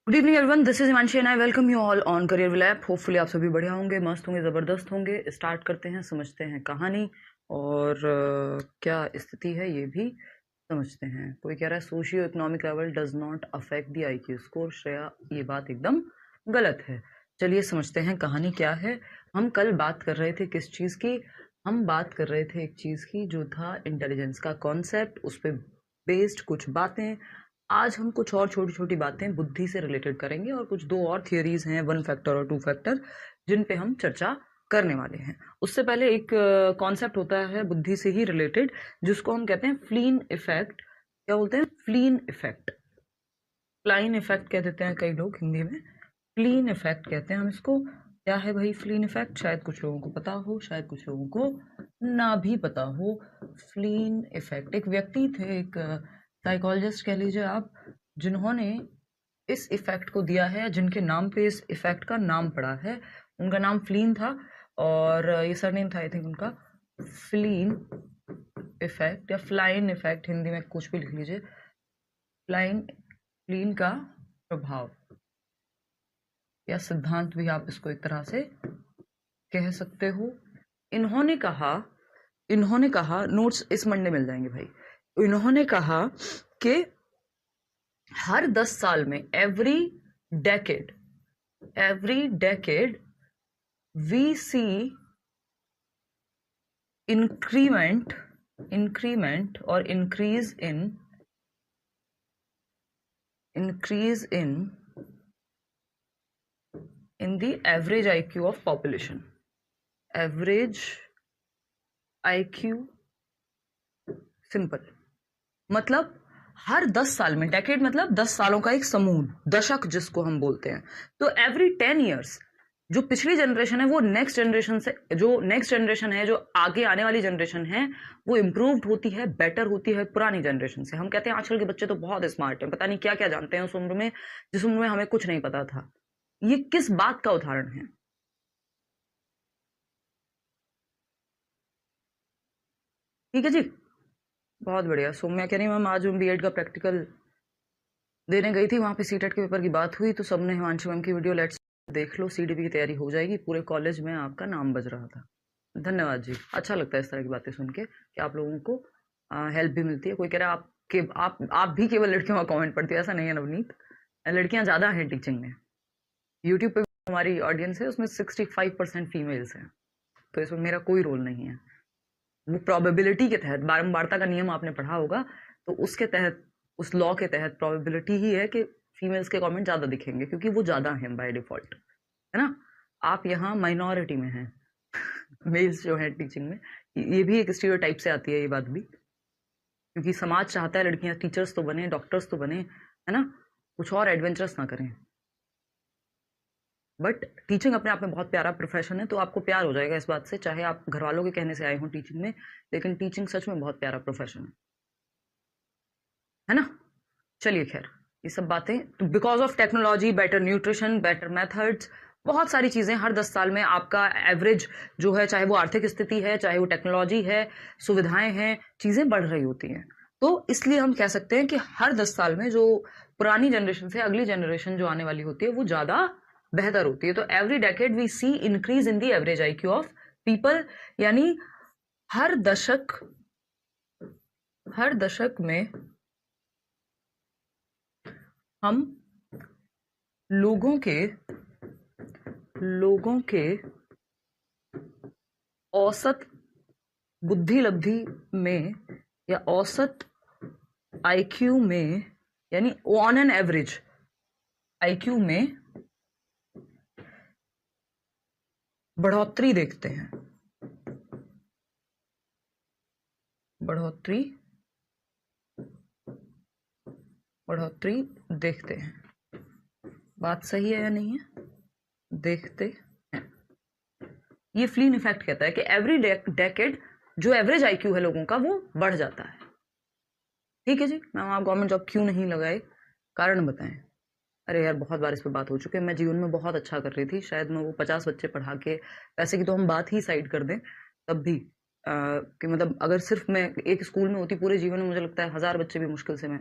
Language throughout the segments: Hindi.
Good evening everyone, this is Himanshi and I welcome you all on career will app. Hopefully आप सभी बढ़िया होंगे, मस्त होंगे, ज़बरदस्त होंगे। स्टार्ट करते हैं, समझते हैं कहानी और क्या स्थिति है ये भी समझते हैं। कोई कह रहा है socio economic level does not affect the IQ score. Shreya, ये बात एकदम गलत है। चलिए समझते हैं कहानी क्या है। हम कल बात कर रहे थे किस चीज़ की? हम बात कर रहे थे एक चीज़ की जो था इंटेलिजेंस का कॉन्सेप्ट, उस पर बेस्ड कुछ बातें। आज हम कुछ और छोटी छोटी बातें बुद्धि से रिलेटेड करेंगे और कुछ दो और थियरीज हैं, 1 फैक्टर और 2 फैक्टर, जिन पे हम चर्चा करने वाले हैं। उससे पहले एक कॉन्सेप्ट होता है बुद्धि से ही रिलेटेड, जिसको हम कहते हैं फ्लीन इफेक्ट। क्या बोलते हैं? फ्लीन इफेक्ट। फ्लाइन इफेक्ट कह देते हैं कई लोग हिंदी में, फ्लीन इफेक्ट कहते हैं हम इसको। क्या है भाई फ्लीन इफेक्ट? शायद कुछ लोगों को पता हो, शायद कुछ लोगों को ना भी पता हो। फ्लीन इफेक्ट, एक व्यक्ति थे, एक साइकोलॉजिस्ट कह लीजिए आप, जिन्होंने इस इफेक्ट को दिया है, जिनके नाम पे इस इफेक्ट का नाम पड़ा है। उनका नाम फ्लीन था और ये सरनेम था आई थिंक उनका, फ्लीन इफेक्ट या फ्लाइन इफेक्ट, हिंदी में कुछ भी लिख लीजिए। फ्लीन का प्रभाव या सिद्धांत भी आप इसको एक तरह से कह सकते हो। इन्होंने कहा नोट्स इस मंडे मिल जाएंगे भाई। इन्होंने कहा कि हर 10 साल में every decade we see increment और increase in the average IQ of population. Average IQ, simple मतलब हर 10 साल में, डेकेड मतलब 10 सालों का एक समूह, दशक जिसको हम बोलते हैं। तो एवरी 10 ईयर्स जो पिछली जनरेशन है वो नेक्स्ट जनरेशन से, जो नेक्स्ट जनरेशन है, जो आगे आने वाली जनरेशन है, वो इम्प्रूव्ड होती है, बेटर होती है पुरानी जनरेशन से। हम कहते हैं आजकल के बच्चे तो बहुत स्मार्ट हैं, पता नहीं क्या क्या जानते हैं उस उम्र में, जिस उम्र में हमें कुछ नहीं पता था। ये किस बात का उदाहरण है? ठीक है जी, बहुत बढ़िया। सौम्या कह रही मैम आज मैं बीएड का प्रैक्टिकल देने गई थी, वहाँ पे सीटेट के पेपर की बात हुई तो सबने हिमांशु मैम की वीडियो लेट्स देख लो, सीडीपी की तैयारी हो जाएगी, पूरे कॉलेज में आपका नाम बज रहा था। धन्यवाद जी, अच्छा लगता है इस तरह की बातें सुन के कि आप लोगों को हेल्प भी मिलती है। कोई कह रहा है आप भी केवल लड़कियों का कमेंट पढ़ती है, ऐसा नहीं है नवनीत, लड़कियां ज़्यादा हैं टीचिंग में। यूट्यूब पे हमारी ऑडियंस है, उसमें 65% फीमेल्स हैं, तो इसमें मेरा कोई रोल नहीं है। वो प्रोबेबिलिटी के तहत, बारंबारता का नियम आपने पढ़ा होगा, तो उसके तहत, उस लॉ के तहत प्रोबेबिलिटी ही है कि फीमेल्स के कमेंट ज़्यादा दिखेंगे, क्योंकि वो ज़्यादा हैं बाय डिफॉल्ट, है ना। आप यहाँ माइनॉरिटी में हैं मेल्स जो है टीचिंग में। ये भी एक स्टीरियोटाइप से आती है ये बात भी, क्योंकि समाज चाहता है लड़कियां टीचर्स तो बने, डॉक्टर्स तो बने, है ना, कुछ और एडवेंचरस ना करें। बट टीचिंग अपने आप में बहुत प्यारा प्रोफेशन है, तो आपको प्यार हो जाएगा इस बात से, चाहे आप घर वालों के कहने से आए हों टीचिंग में, लेकिन टीचिंग सच में बहुत प्यारा प्रोफेशन है ना। चलिए खैर, ये सब बातें तो because of technology, better nutrition, better methods, बहुत सारी चीज़ें हर 10 साल में आपका एवरेज जो है, चाहे वो आर्थिक स्थिति है, चाहे वो टेक्नोलॉजी है, सुविधाएं हैं, चीज़ें बढ़ रही होती हैं। तो इसलिए हम कह सकते हैं कि हर 10 साल में जो पुरानी जनरेशन से अगली जनरेशन जो आने वाली होती है वो ज़्यादा बेहतर होती है। तो every decade we see increase in the average IQ of people, यानी हर दशक में हम लोगों के औसत बुद्धि लब्धि में या औसत IQ में, यानी ऑन एन एवरेज IQ में बढ़ोतरी देखते हैं। बढ़ोतरी देखते हैं। बात सही है या नहीं है? देखते हैं। ये फ्लीन इफेक्ट कहता है कि एवरी डेकेड जो एवरेज IQ है लोगों का वो बढ़ जाता है। ठीक है जी मैम, आप गवर्नमेंट जॉब क्यों नहीं लगाए, कारण बताएं। अरे यार बहुत बार इस पर बात हो चुकी है, मैं जीवन में बहुत अच्छा कर रही थी, शायद मैं वो 50 बच्चे पढ़ा के, पैसे की तो हम बात ही साइड कर दें तब भी कि मतलब अगर सिर्फ मैं एक स्कूल में होती पूरे जीवन में, मुझे लगता है 1000 बच्चे भी मुश्किल से मैं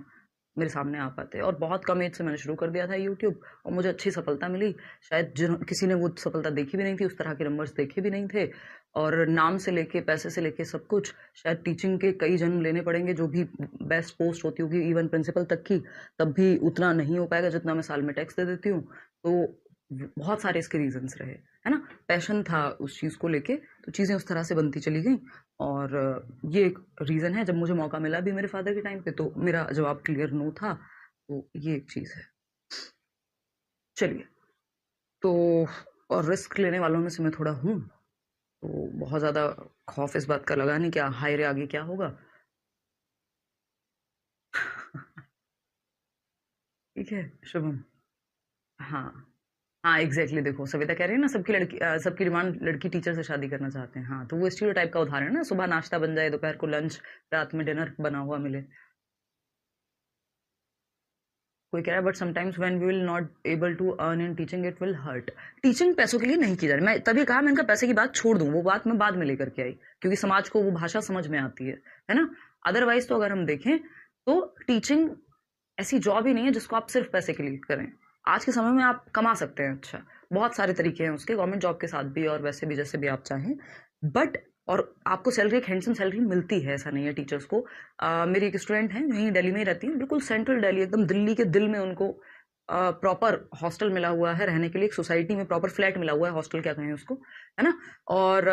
मेरे सामने आ पाते। और बहुत कम एज से मैंने शुरू कर दिया था यूट्यूब और मुझे अच्छी सफलता मिली। शायद किसी ने वो सफलता देखी भी नहीं थी, उस तरह के नंबर्स देखे भी नहीं थे। और नाम से लेके पैसे से लेके सब कुछ, शायद टीचिंग के कई जन्म लेने पड़ेंगे, जो भी बेस्ट पोस्ट होती होगी इवन प्रिंसिपल तक की, तब भी उतना नहीं हो पाएगा जितना मैं साल में टैक्स दे देती हूँ। तो बहुत सारे इसके रीजंस रहे, है ना। पैशन था उस चीज़ को लेके, तो चीज़ें उस तरह से बनती चली गई। और ये एक रीज़न है। जब मुझे मौका मिला भी मेरे फादर के टाइम पे, तो मेरा जवाब क्लियर नो था। तो ये एक चीज़ है। चलिए, तो और रिस्क लेने वालों में से मैं थोड़ा हूँ, तो बहुत ज़्यादा खौफ इस बात का लगा नहीं क्या हाय रे आगे क्या होगा। ठीक है शुभम। हाँ हाँ एग्जैक्टली। देखो सविता कह रही है ना, सबकी डिमांड लड़की टीचर से शादी करना चाहते हैं। हाँ, तो वो स्टीरियोटाइप का उदाहरण है ना, सुबह नाश्ता बन जाए, दोपहर को लंच, रात में डिनर बना हुआ मिले। कोई कह रहा है but sometimes when we will not able to earn in teaching it will hurt. Teaching पैसों के लिए नहीं की जा रही। मैं तभी कहा, मैंने कहा पैसे की बात छोड़ दूं, वो बात मैं बाद में लेकर के आई, क्योंकि समाज को वो भाषा समझ में आती है ना। अदरवाइज तो अगर हम देखें तो टीचिंग ऐसी जॉब ही नहीं है जिसको आप सिर्फ पैसे के लिए करें। आज के समय में आप कमा सकते हैं अच्छा, बहुत सारे तरीके हैं उसके, गवर्नमेंट जॉब के साथ भी और वैसे भी जैसे भी आप चाहें। बट और आपको सैलरी, एक हैंडसम सैलरी मिलती है, ऐसा नहीं है टीचर्स को। मेरी एक स्टूडेंट है, यहीं दिल्ली में ही रहती है, बिल्कुल सेंट्रल दिल्ली, एकदम दिल्ली के दिल में उनको प्रॉपर हॉस्टल मिला हुआ है रहने के लिए, एक सोसाइटी में प्रॉपर फ्लैट मिला हुआ है, हॉस्टल क्या कहें उसको, है ना। और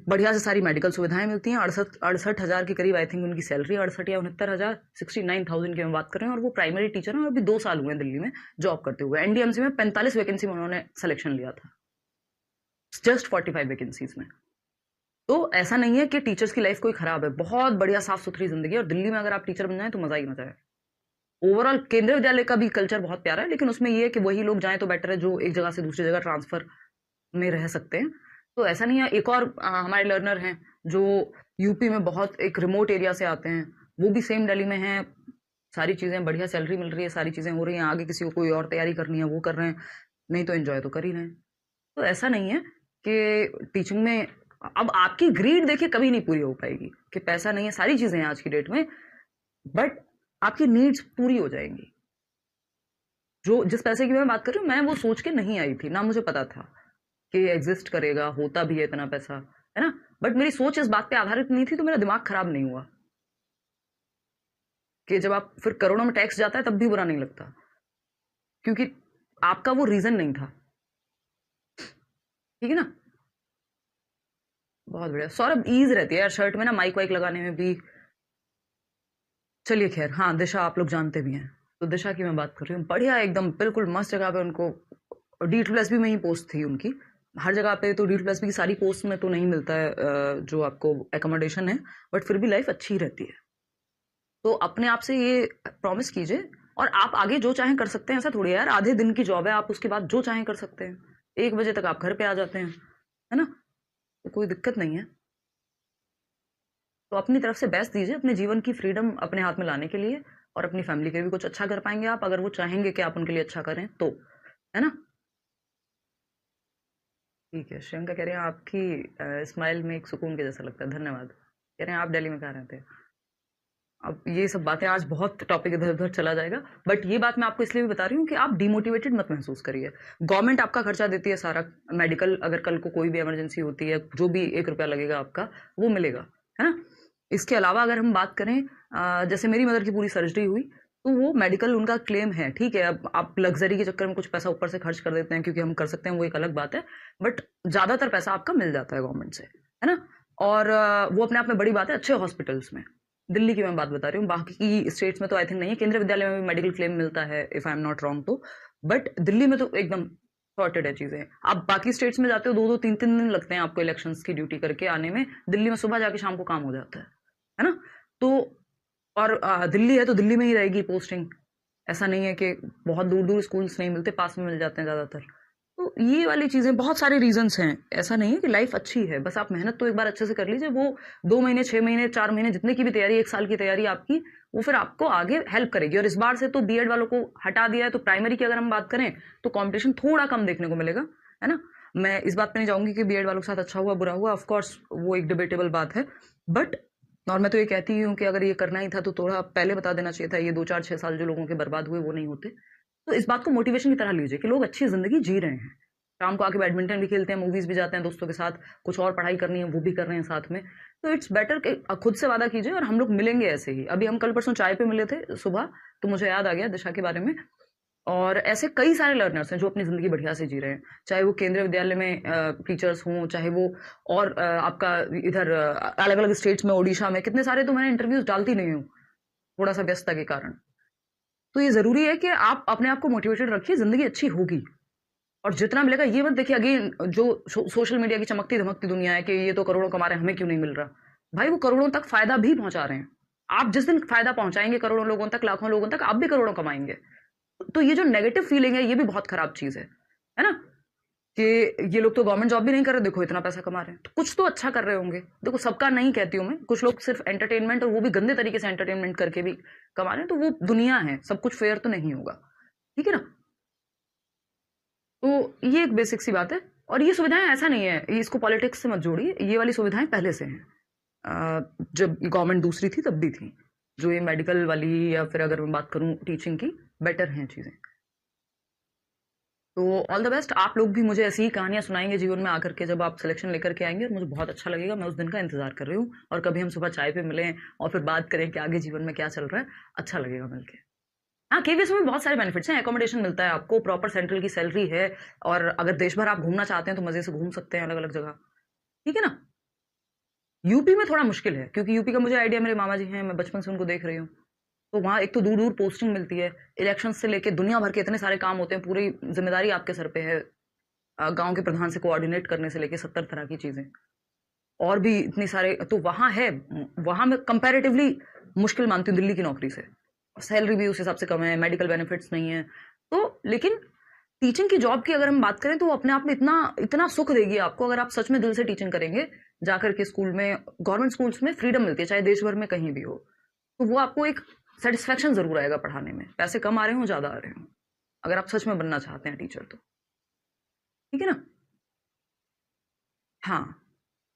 बढ़िया से सारी मेडिकल सुविधाएं मिलती हैं। 68,000 के करीब आई थिंक उनकी सैलरी, 68 या 69,000, 69,000 की मैं बात कर रहे हैं। और वो प्राइमरी टीचर हैं और अभी 2 साल हुए हैं दिल्ली में जॉब करते हुए। एनडीएमसी में 45 वैकेंसी में उन्होंने सिलेक्शन लिया था, जस्ट 45 वैकेंसीज में। तो ऐसा नहीं है कि टीचर्स की लाइफ कोई खराब है, बहुत बढ़िया साफ सुथरी जिंदगी है। और दिल्ली में अगर आप टीचर बन जाए तो मजा ही मजा है। ओवरऑल केंद्रीय विद्यालय का भी कल्चर बहुत प्यारा है, लेकिन उसमें ये है कि वही लोग जाएं तो बेटर है जो एक जगह से दूसरी जगह ट्रांसफर में रह सकते हैं। तो ऐसा नहीं है। एक और हमारे लर्नर हैं जो यूपी में बहुत एक रिमोट एरिया से आते हैं, वो भी सेम दिल्ली में हैं, सारी चीज़ें बढ़िया, सैलरी मिल रही है, सारी चीज़ें हो रही हैं। आगे किसी को कोई और तैयारी करनी है वो कर रहे हैं, नहीं तो एंजॉय तो कर ही रहे हैं। तो ऐसा नहीं है कि टीचिंग में अब आपकी ग्रीड देखिए कभी नहीं पूरी हो पाएगी, कि पैसा नहीं है, सारी चीज़ें हैं आज की डेट में, बट आपकी नीड्स पूरी हो जाएंगी। जो जिस पैसे की मैं बात कर रही हूँ, मैं वो सोच के नहीं आई थी, ना मुझे पता था कि एग्जिस्ट करेगा, होता भी है इतना पैसा, है ना। बट मेरी सोच इस बात पे आधारित नहीं थी, तो मेरा दिमाग खराब नहीं हुआ। कि जब आप फिर करोड़ों में टैक्स जाता है तब भी बुरा नहीं लगता, क्योंकि आपका वो रीजन नहीं था। ठीक है ना। बहुत बढ़िया। सौरभ, ईज रहती है यार शर्ट में ना, माइक वाइक लगाने में भी। चलिए खैर, हाँ दिशा आप लोग जानते भी हैं, तो दिशा की मैं बात कर रही हूँ। बढ़िया एकदम बिल्कुल मस्त जगह पे उनको, D+B में ही पोस्ट थी उनकी। हर जगह पे तो D+B की सारी पोस्ट में तो नहीं मिलता है जो आपको एकोमोडेशन है, बट फिर भी लाइफ अच्छी रहती है। तो अपने आप से ये प्रॉमिस कीजिए, और आप आगे जो चाहें कर सकते हैं। ऐसा थोड़ी है यार, आधे दिन की जॉब है, आप उसके बाद जो चाहें कर सकते हैं। 1 बजे तक आप घर पे आ जाते हैं, है ना, तो कोई दिक्कत नहीं है। तो अपनी तरफ से बेस्ट दीजिए अपने जीवन की फ्रीडम अपने हाथ में लाने के लिए, और अपनी फैमिली के लिए भी कुछ अच्छा कर पाएंगे आप, अगर वो चाहेंगे कि आप उनके लिए अच्छा करें तो, है ना। ठीक है। श्रियंका कह रहे हैं आपकी स्माइल में एक सुकून के जैसा लगता है, धन्यवाद। कह रहे हैं आप दिल्ली में कहाँ रहते हैं। अब ये सब बातें, आज बहुत टॉपिक इधर उधर चला जाएगा, बट ये बात मैं आपको इसलिए भी बता रही हूँ कि आप डिमोटिवेटेड मत महसूस करिए। गवर्नमेंट आपका खर्चा देती है सारा, मेडिकल, अगर कल को कोई भी इमरजेंसी होती है, जो भी 1 रुपया लगेगा आपका वो मिलेगा, है ना। इसके अलावा अगर हम बात करें, जैसे मेरी मदर की पूरी सर्जरी हुई, तो वो मेडिकल उनका क्लेम है, ठीक है। अब आप लग्जरी के चक्कर में कुछ पैसा ऊपर से खर्च कर देते हैं क्योंकि हम कर सकते हैं, वो एक अलग बात है, बट ज्यादातर पैसा आपका मिल जाता है गवर्नमेंट से, है ना। और वो अपने आप में बड़ी बात है अच्छे हॉस्पिटल्स में। दिल्ली की मैं बात बता रही हूँ, बाकी की स्टेट्स में तो आई थिंक नहीं है। केंद्रीय विद्यालय में भी मेडिकल क्लेम मिलता है, if I am not wrong तो, बट दिल्ली में तो एकदम सॉर्टेड है चीजें। आप बाकी स्टेट्स में जाते हो, 2-2 3-3 दिन लगते हैं आपको इलेक्शंस की ड्यूटी करके आने में। दिल्ली में सुबह जाके शाम को काम हो जाता है ना। तो और दिल्ली है तो दिल्ली में ही रहेगी पोस्टिंग, ऐसा नहीं है कि बहुत दूर दूर स्कूल्स नहीं मिलते, पास में मिल जाते हैं ज्यादातर। तो ये वाली चीजें, बहुत सारे रीजंस हैं। ऐसा नहीं है कि लाइफ अच्छी है, बस आप मेहनत तो एक बार अच्छे से कर लीजिए। वो 2 महीने, 6 महीने, 4 महीने, जितने की भी तैयारी, 1 साल की तैयारी आपकी, वो फिर आपको आगे हेल्प करेगी। और इस बार से तो बीएड वालों को हटा दिया है, तो प्राइमरी की अगर हम बात करें तो कॉम्पिटिशन थोड़ा कम देखने को मिलेगा, है ना। मैं इस बात पे नहीं जाऊंगी कि बीएड वालों के साथ अच्छा हुआ बुरा हुआ, ऑफकोर्स वो एक डिबेटेबल बात है, बट और मैं तो ये कहती हूँ कि अगर ये करना ही था तो थोड़ा पहले बता देना चाहिए था, ये 2 4 6 साल जो लोगों के बर्बाद हुए वो नहीं होते। तो इस बात को मोटिवेशन की तरह लीजिए कि लोग अच्छी ज़िंदगी जी रहे हैं। शाम को आके बैडमिंटन भी खेलते हैं, मूवीज़ भी जाते हैं दोस्तों के साथ, कुछ और पढ़ाई करनी है वो भी कर रहे हैं साथ में। तो इट्स बेटर कि खुद से वादा कीजिए और हम लोग मिलेंगे ऐसे ही। अभी हम कल परसों चाय पे मिले थे सुबह, तो मुझे याद आ गया दिशा के बारे में। और ऐसे कई सारे लर्नर्स हैं जो अपनी ज़िंदगी बढ़िया से जी रहे हैं, चाहे वो केंद्रीय विद्यालय में टीचर्स हों, चाहे वो और आपका इधर अलग अलग स्टेट्स में, ओडिशा में, कितने सारे तो मैंने इंटरव्यूज डालती नहीं हूँ थोड़ा सा व्यस्तता के कारण। तो ये ज़रूरी है कि आप अपने आप को मोटिवेटेड रखिए, ज़िंदगी अच्छी होगी और जितना मिलेगा ये मत देखिए। अगेन जो सोशल मीडिया की चमकती धमकती दुनिया है कि ये तो करोड़ों कमा रहे हैं, हमें क्यों नहीं मिल रहा। भाई वो करोड़ों तक फायदा भी पहुंचा रहे हैं। आप जिस दिन फायदा पहुंचाएंगे करोड़ों लोगों तक, लाखों लोगों तक, आप भी करोड़ों कमाएंगे। तो ये जो नेगेटिव फीलिंग है ये भी बहुत खराब चीज है ना, कि ये लोग तो गवर्नमेंट जॉब भी नहीं कर रहे, देखो इतना पैसा कमा रहे हैं, तो कुछ तो अच्छा कर रहे होंगे। देखो सबका नहीं कहती हूँ मैं, कुछ लोग सिर्फ एंटरटेनमेंट और वो भी गंदे तरीके से एंटरटेनमेंट करके भी कमा रहे हैं, तो वो दुनिया है, सब कुछ फेयर तो नहीं होगा, ठीक है ना। तो ये एक बेसिक सी बात है। और ये सुविधाएं ऐसा नहीं है, ये इसको पॉलिटिक्स से मत जोड़िए, ये वाली सुविधाएं पहले से हैं। जब गवर्नमेंट दूसरी थी तब भी थी, जो ये मेडिकल वाली या फिर अगर मैं बात करूं टीचिंग की, बेटर हैं चीजें। तो ऑल द बेस्ट। आप लोग भी मुझे ऐसी ही कहानियां सुनाएंगे जीवन में आकर के, जब आप सिलेक्शन लेकर के आएंगे, और मुझे बहुत अच्छा लगेगा। मैं उस दिन का इंतजार कर रही हूँ, और कभी हम सुबह चाय पे मिलें और फिर बात करें कि आगे जीवन में क्या चल रहा है, अच्छा लगेगा मिलके। हाँ, केवीएस में बहुत सारे बेनिफिट्स हैं, एकोमोडेशन मिलता है आपको, प्रॉपर सेंट्रल की सैलरी है, और अगर देश भर आप घूमना चाहते हैं तो मजे से घूम सकते हैं अलग अलग जगह, ठीक है ना। यूपी में थोड़ा मुश्किल है, क्योंकि यूपी का मुझे आइडिया, मेरे मामा जी हैं, मैं बचपन से उनको देख रही हूँ। तो वहाँ एक तो दूर दूर पोस्टिंग मिलती है, इलेक्शन से लेके दुनिया भर के इतने सारे काम होते हैं, पूरी जिम्मेदारी आपके सर पे है, गांव के प्रधान से कोऑर्डिनेट करने से लेके 70 तरह की चीजें, और भी इतनी सारे, तो वहाँ है। वहाँ मैं कंपैरेटिवली मुश्किल मानती हूँ दिल्ली की नौकरी से, सैलरी भी उस हिसाब से कम है, मेडिकल बेनिफिट्स नहीं है। तो लेकिन टीचिंग की जॉब की अगर हम बात करें तो वो अपने आप में इतना इतना सुख देगी आपको, अगर आप सच में दिल से टीचिंग करेंगे जाकर के स्कूल में। गवर्नमेंट स्कूल्स में फ्रीडम मिलती है, चाहे देश भर में कहीं भी हो, तो वो आपको एक सेटिस्फेक्शन जरूर आएगा पढ़ाने में, पैसे कम आ रहे हो ज्यादा आ रहे हो, अगर आप सच में बनना चाहते हैं टीचर तो, ठीक है ना। हाँ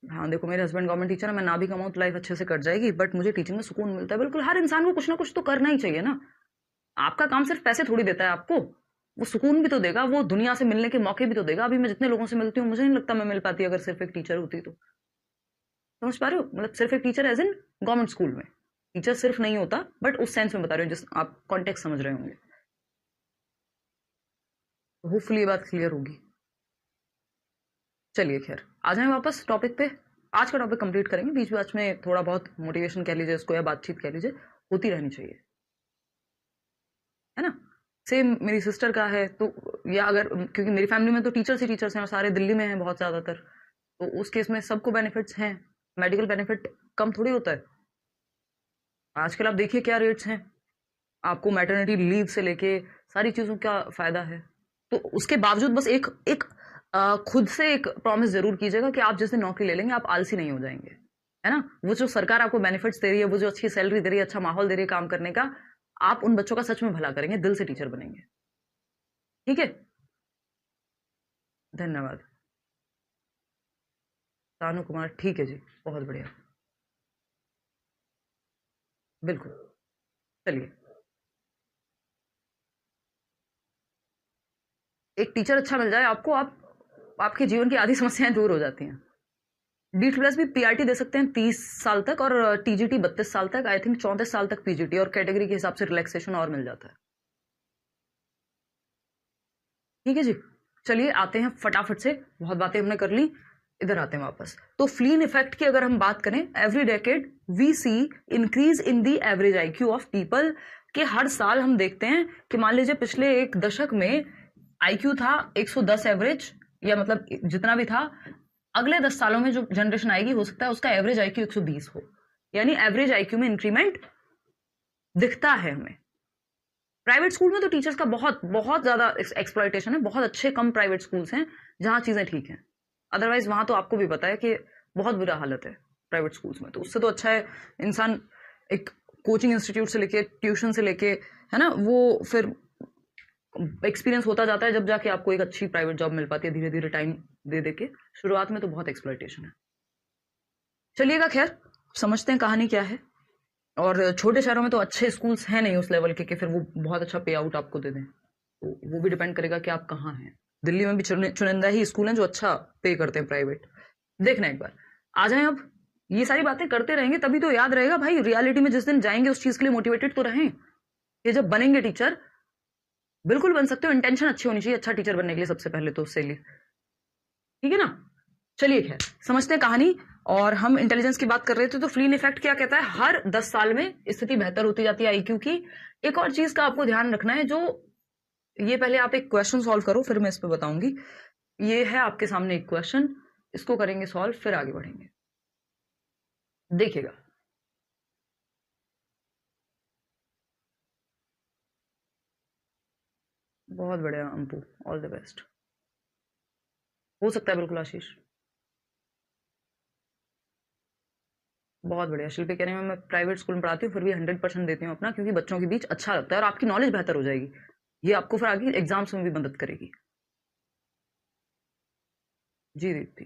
हाँ, देखो मेरे हस्बैंड गवर्नमेंट टीचर है, मैं ना भी कमाऊँ तो लाइफ अच्छे से कट जाएगी, बट मुझे टीचिंग में सुकून मिलता है। बिल्कुल हर इंसान को कुछ ना कुछ तो करना ही चाहिए ना। आपका काम सिर्फ पैसे थोड़ी देता है आपको, वो सुकून भी तो देगा, वो दुनिया से मिलने के मौके भी तो देगा। अभी मैं जितने लोगों से मिलती हूँ, मुझे नहीं लगता मैं मिल पाती अगर सिर्फ एक टीचर होती तो। समझ पा रहे हो, मतलब सिर्फ एक teacher as in government school में, टीचर सिर्फ नहीं होता, बट उस सेंस में बता रही हूँ जिस आप कॉन्टेक्स्ट समझ रहे होंगे। होपफुली ये बात क्लियर होगी। चलिए खैर, आ जाएं वापस टॉपिक पे। आज का टॉपिक कंप्लीट करेंगे, बीच बीच में थोड़ा बहुत मोटिवेशन कह लीजिए इसको, या बातचीत कह लीजिए, होती रहनी चाहिए, है ना। सेम मेरी सिस्टर का है, तो या अगर, क्योंकि मेरी फैमिली में तो टीचर्स ही टीचर्स हैं और सारे दिल्ली में हैं बहुत ज़्यादातर, तो उस केस में सबको बेनिफिट्स हैं। मेडिकल बेनिफिट कम थोड़ी होता है। आजकल आप देखिए क्या रेट्स हैं, आपको मैटरनिटी लीव से लेके सारी चीज़ों का फ़ायदा है। तो उसके बावजूद बस एक एक खुद से एक प्रॉमिस जरूर कीजिएगा कि आप जिस दिन नौकरी ले लेंगे आप आलसी नहीं हो जाएंगे, है ना। वो जो सरकार आपको बेनिफिट्स दे रही है, वो जो अच्छी सैलरी दे रही है, अच्छा माहौल दे रही है काम करने का, आप उन बच्चों का सच में भला करेंगे, दिल से टीचर बनेंगे, ठीक है। धन्यवाद। तानु कुमार, ठीक है जी, बहुत बढ़िया, बिल्कुल। चलिए, एक टीचर अच्छा मिल जाए आपको, आप आपके जीवन की आधी समस्याएं दूर हो जाती हैं। डीट प्लस भी पीआरटी दे सकते हैं 30 साल तक, और टीजीटी 32 साल तक, आई थिंक 34 साल तक पीजीटी, और कैटेगरी के हिसाब से रिलैक्सेशन और मिल जाता है, ठीक है जी। चलिए आते हैं फटाफट से, बहुत बातें हमने कर ली, इधर आते हैं वापस। तो फ्लीन इफेक्ट की अगर हम बात करें, every decade we see increase in the average IQ of people, के हर साल हम देखते हैं कि मान लीजिए पिछले एक दशक में आईक्यू था 110 एवरेज, या मतलब जितना भी था, अगले 10 सालों में जो जनरेशन आएगी हो सकता है उसका एवरेज आईक्यू 120 हो, यानी एवरेज आईक्यू में इंक्रीमेंट दिखता है हमें। प्राइवेट स्कूल में तो टीचर्स का बहुत बहुत ज्यादा एक्सप्लॉयटेशन है, बहुत अच्छे कम प्राइवेट स्कूल्स हैं जहां चीजें ठीक हैं, अदरवाइज वहां तो आपको भी पता है कि बहुत बुरा हालत है प्राइवेट स्कूल्स में। तो उससे तो अच्छा है इंसान एक कोचिंग इंस्टीट्यूट से लेके, ट्यूशन से लेके, है ना, वो फिर एक्सपीरियंस होता जाता है, जब जाके आपको एक अच्छी प्राइवेट जॉब मिल पाती है धीरे धीरे टाइम दे दे के। शुरुआत में तो बहुत एक्सप्लॉयटेशन है। चलिएगा खैर, समझते हैं कहानी क्या है। और छोटे शहरों में तो अच्छे स्कूल्स हैं नहीं उस लेवल के कि फिर वो बहुत अच्छा पे आउट आपको दे दें, तो वो भी डिपेंड करेगा कि आप कहाँ हैं। दिल्ली में भी चुनिंदा ही स्कूल हैं जो अच्छा पे करते हैं प्राइवेट। देखना एक बार, आ जाएं। अब ये सारी बातें करते रहेंगे तभी तो याद रहेगा भाई। रियलिटी में जिस दिन जाएंगे उस चीज के लिए मोटिवेटेड तो रहें। ये जब बनेंगे टीचर, बिल्कुल बन सकते हो, इंटेंशन अच्छी होनी चाहिए अच्छा टीचर बनने के लिए सबसे पहले तो, उससे लिए ठीक है ना। चलिए खैर समझते हैं कहानी। और हम इंटेलिजेंस की बात कर रहे थे, तो फ्लीन इफेक्ट क्या कहता है, हर 10 साल में स्थिति बेहतर होती जाती है आईक्यू की। एक और चीज का आपको ध्यान रखना है, जो ये पहले आप एक क्वेश्चन सॉल्व करो फिर मैं इस पे बताऊंगी। ये है आपके सामने एक क्वेश्चन, इसको करेंगे सॉल्व फिर आगे बढ़ेंगे, देखिएगा। बहुत बढ़िया अंपू, ऑल द बेस्ट। हो सकता है बिल्कुल आशीष, बहुत बढ़िया। शिल्पी कह रही हूँ मैं प्राइवेट स्कूल में पढ़ाती हूँ फिर भी 100% देती हूँ अपना, क्योंकि बच्चों के बीच अच्छा लगता है और आपकी नॉलेज बेहतर हो जाएगी। ये आपको फिर आगे एग्जाम्स में भी मदद करेगी। जी दीप्ति,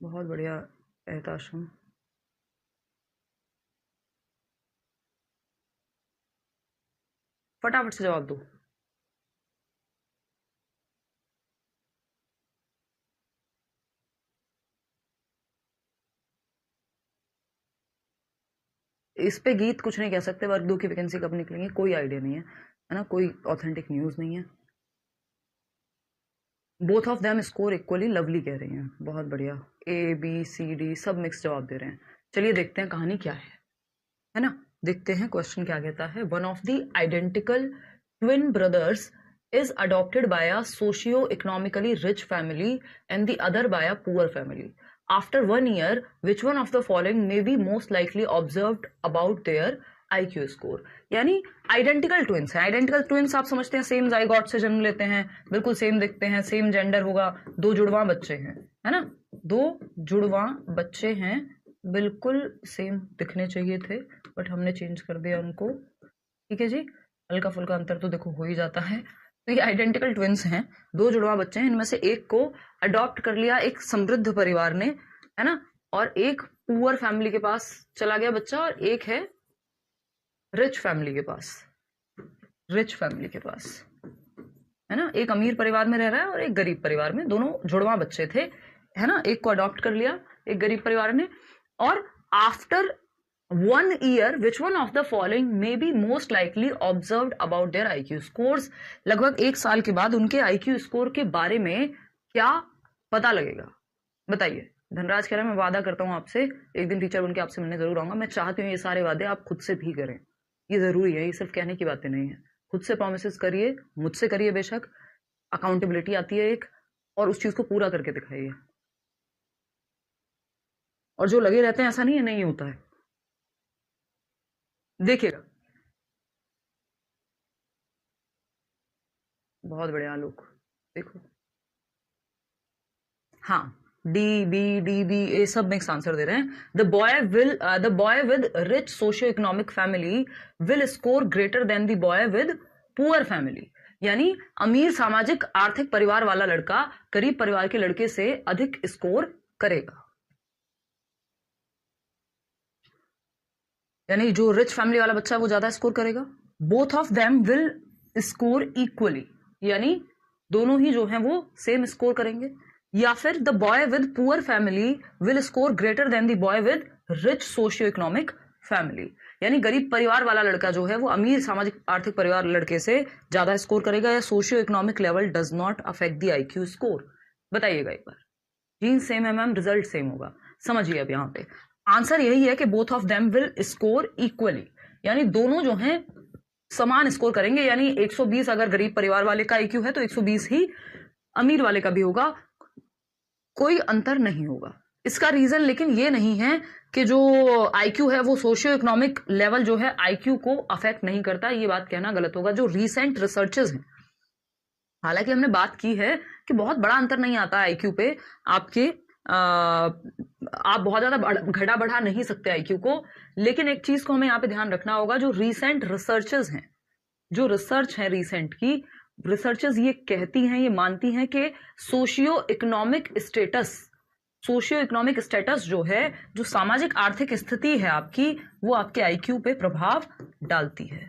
बहुत बढ़िया एहताशम। फटाफट से जवाब दो। इस पे गीत कुछ नहीं कह सकते, वर्ग 2 की वैकेंसी कब निकलेंगी कोई आइडिया नहीं है ना, कोई ऑथेंटिक न्यूज नहीं है। Both of them score equally lovely कह रही हैं, बहुत बढ़िया। ए बी सी डी सब मिक्स जवाब दे रहे हैं। चलिए देखते हैं कहानी क्या है ना। देखते हैं क्वेश्चन क्या कहता है। One of the identical twin brothers is adopted by a socio-economically rich family and the other by a poor family. After 1 year, which one of the following may be most likely observed about their IQ score? यानी आइडेंटिकल ट्विंस है। आइडेंटिकल ट्विंस आप समझते हैं सेम जाइगोट से जन्म लेते हैं, बिल्कुल सेम दिखते हैं, सेम जेंडर होगा, दो जुड़वा बच्चे हैं, है ना, दो जुड़वा बच्चे हैं, बिल्कुल सेम दिखने चाहिए थे बट हमने चेंज कर दिया उनको। ठीक है जी, हल्का फुल्का अंतर तो देखो हो ही जाता है। तो ये आइडेंटिकल ट्विंस हैं, दो जुड़वा बच्चे हैं, इनमें से एक को अडॉप्ट कर लिया एक समृद्ध परिवार ने, है ना, और एक पुअर फैमिली के पास चला गया बच्चा, और एक है रिच फैमिली के पास, रिच फैमिली के पास, है ना। एक अमीर परिवार में रह रहा है और एक गरीब परिवार में, दोनों जुड़वा बच्चे थे, है ना। एक को अडॉप्ट कर लिया एक गरीब परिवार ने, और after 1 year which one of the following may be most likely observed about their IQ scores? लगभग 1 साल के बाद उनके IQ स्कोर के बारे में क्या पता लगेगा, बताइए। धनराज कह रहा है मैं वादा करता हूँ आपसे एक दिन टीचर बनके आपसे मिलने जरूर आऊंगा। मैं चाहती हूँ ये सारे वादे आप खुद से भी करें, ये जरूरी है, ये सिर्फ कहने की बातें नहीं है। खुद से प्रोमिस करिए, मुझसे करिए बेशक, अकाउंटेबिलिटी आती है एक, और उस चीज को पूरा करके दिखाइए। और जो लगे रहते हैं ऐसा नहीं है नहीं होता है, देखिएगा। बहुत बढ़िया आलोक, देखो हाँ, डी बी ए सब मिक्स आंसर दे रहे हैं। The boy with rich socio economic family will score greater than the boy with poor family. यानी अमीर सामाजिक आर्थिक परिवार वाला लड़का गरीब परिवार के लड़के से अधिक स्कोर करेगा। यानी जो रिच फैमिली वाला बच्चा है वो ज्यादा स्कोर करेगा। Both of them will score equally, यानी दोनों ही जो हैं वो सेम स्कोर करेंगे। या फिर the boy with poor family will score greater than the boy with rich socio economic family. यानी गरीब परिवार वाला लड़का जो है वो अमीर सामाजिक आर्थिक परिवार लड़के से ज्यादा स्कोर करेगा। या socio economic level does not affect the IQ score, बताइएगा एक बार। जीन सेम है मैम, रिजल्ट सेम होगा। समझिए अब यहाँ पे आंसर यही है कि both of them will score equally, यानी दोनों जो हैं समान स्कोर करेंगे। यानी 120 अगर गरीब परिवार वाले का IQ है तो 120 ही अमीर वाले का भी होगा, कोई अंतर नहीं होगा। इसका रीजन लेकिन ये नहीं है कि जो IQ है वो सोशियो इकोनॉमिक लेवल जो है IQ को अफेक्ट नहीं करता, ये बात कहना गलत होगा। जो रीसेंट रिसर्चेस हैं, हालांकि हमने बात की है कि बहुत बड़ा अंतर नहीं आता IQ पे आपके, आप बहुत ज्यादा घटा बढ़ा नहीं सकते IQ को, लेकिन एक चीज को हमें यहाँ पे ध्यान रखना होगा। जो रीसेंट रिसर्चेस हैं, जो रिसर्च है रीसेंट की, रिसर्चेस ये कहती हैं, ये मानती हैं कि socio economic status, socio economic status जो है, जो सामाजिक आर्थिक स्थिति है आपकी, वो आपके आईक्यू पे प्रभाव डालती है,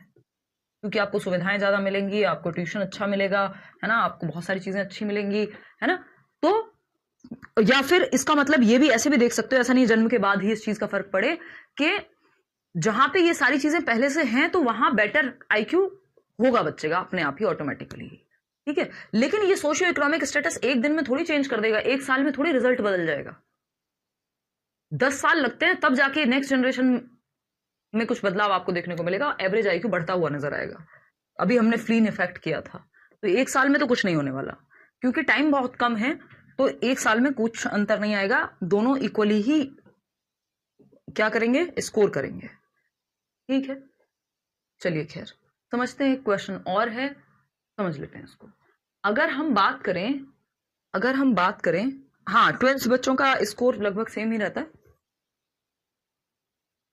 क्योंकि आपको सुविधाएं ज्यादा मिलेंगी, आपको ट्यूशन अच्छा मिलेगा, है ना, आपको बहुत सारी चीजें अच्छी मिलेंगी, है ना। तो या फिर इसका मतलब ये भी ऐसे भी देख सकते हो, ऐसा नहीं जन्म के बाद ही इस चीज का फर्क पड़े, कि जहां पे ये सारी चीजें पहले से हैं तो वहां बेटर आईक्यू होगा बच्चे का अपने आप ही ऑटोमेटिकली, ठीक है। लेकिन ये सोशियो इकोनॉमिक स्टेटस एक दिन में थोड़ी चेंज कर देगा, एक साल में थोड़ी रिजल्ट बदल जाएगा, 10 साल लगते हैं, तब जाके नेक्स्ट जनरेशन में कुछ बदलाव आपको देखने को मिलेगा, एवरेज आईक्यू बढ़ता हुआ नजर आएगा। अभी हमने फ्लीन इफेक्ट किया था, तो एक साल में तो कुछ नहीं होने वाला, क्योंकि टाइम बहुत कम है, तो एक साल में कुछ अंतर नहीं आएगा, दोनों इक्वली ही क्या करेंगे, स्कोर करेंगे, ठीक है। चलिए खैर समझते हैं, एक क्वेश्चन और है, समझ लेते हैं इसको। अगर हम बात करें, हाँ, ट्विंस बच्चों का स्कोर लगभग सेम ही रहता है,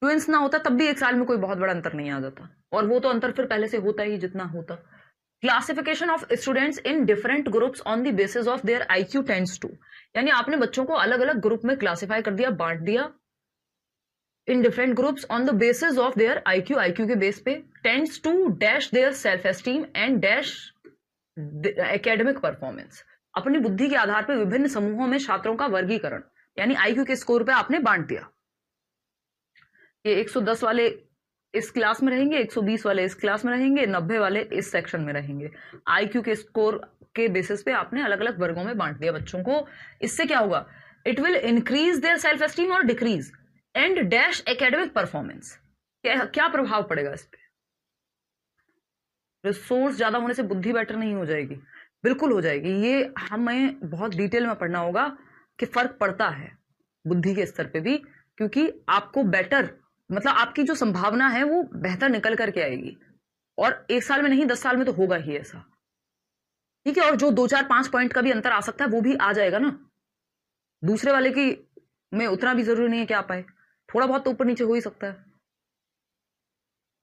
ट्विंस ना होता तब भी एक साल में कोई बहुत बड़ा अंतर नहीं आ जाता, और वो तो अंतर फिर पहले से होता ही जितना होता। Classification of students in different groups on the basis of their IQ tends to, यानी आपने बच्चों को अलग अलग ग्रुप में क्लासिफाई कर दिया, बांट दिया, in different groups on the basis of their IQ, IQ के बेस पे, tends to dash their self esteem and dash academic performance, अपनी बुद्धि के आधार पर विभिन्न समूहों में छात्रों का वर्गीकरण, यानी आईक्यू के स्कोर पे आपने बांट दिया, ये 110 वाले इस क्लास में रहेंगे, 120 वाले इस क्लास में रहेंगे, 90 वाले इस सेक्शन में रहेंगे, आईक्यू के स्कोर के बेसिस पे आपने अलग अलग वर्गों में बांट दिया बच्चों को। इससे क्या होगा, it will increase their self esteem और decrease and dash academic performance, क्या प्रभाव पड़ेगा इस पे, रिसोर्स ज्यादा होने से बुद्धि बेटर नहीं हो जाएगी, बिल्कुल हो जाएगी, ये हमें बहुत डिटेल में पढ़ना होगा कि फर्क पड़ता है बुद्धि के स्तर पे भी, क्योंकि आपको बेटर, मतलब आपकी जो संभावना है वो बेहतर निकल करके आएगी, और एक साल में नहीं 10 साल में तो होगा ही ऐसा, ठीक है। और जो 2 4 5 पॉइंट का भी अंतर आ सकता है वो भी आ जाएगा ना, दूसरे वाले की में उतना भी जरूरी नहीं है कि आ पाए, थोड़ा बहुत तो ऊपर नीचे हो ही सकता है,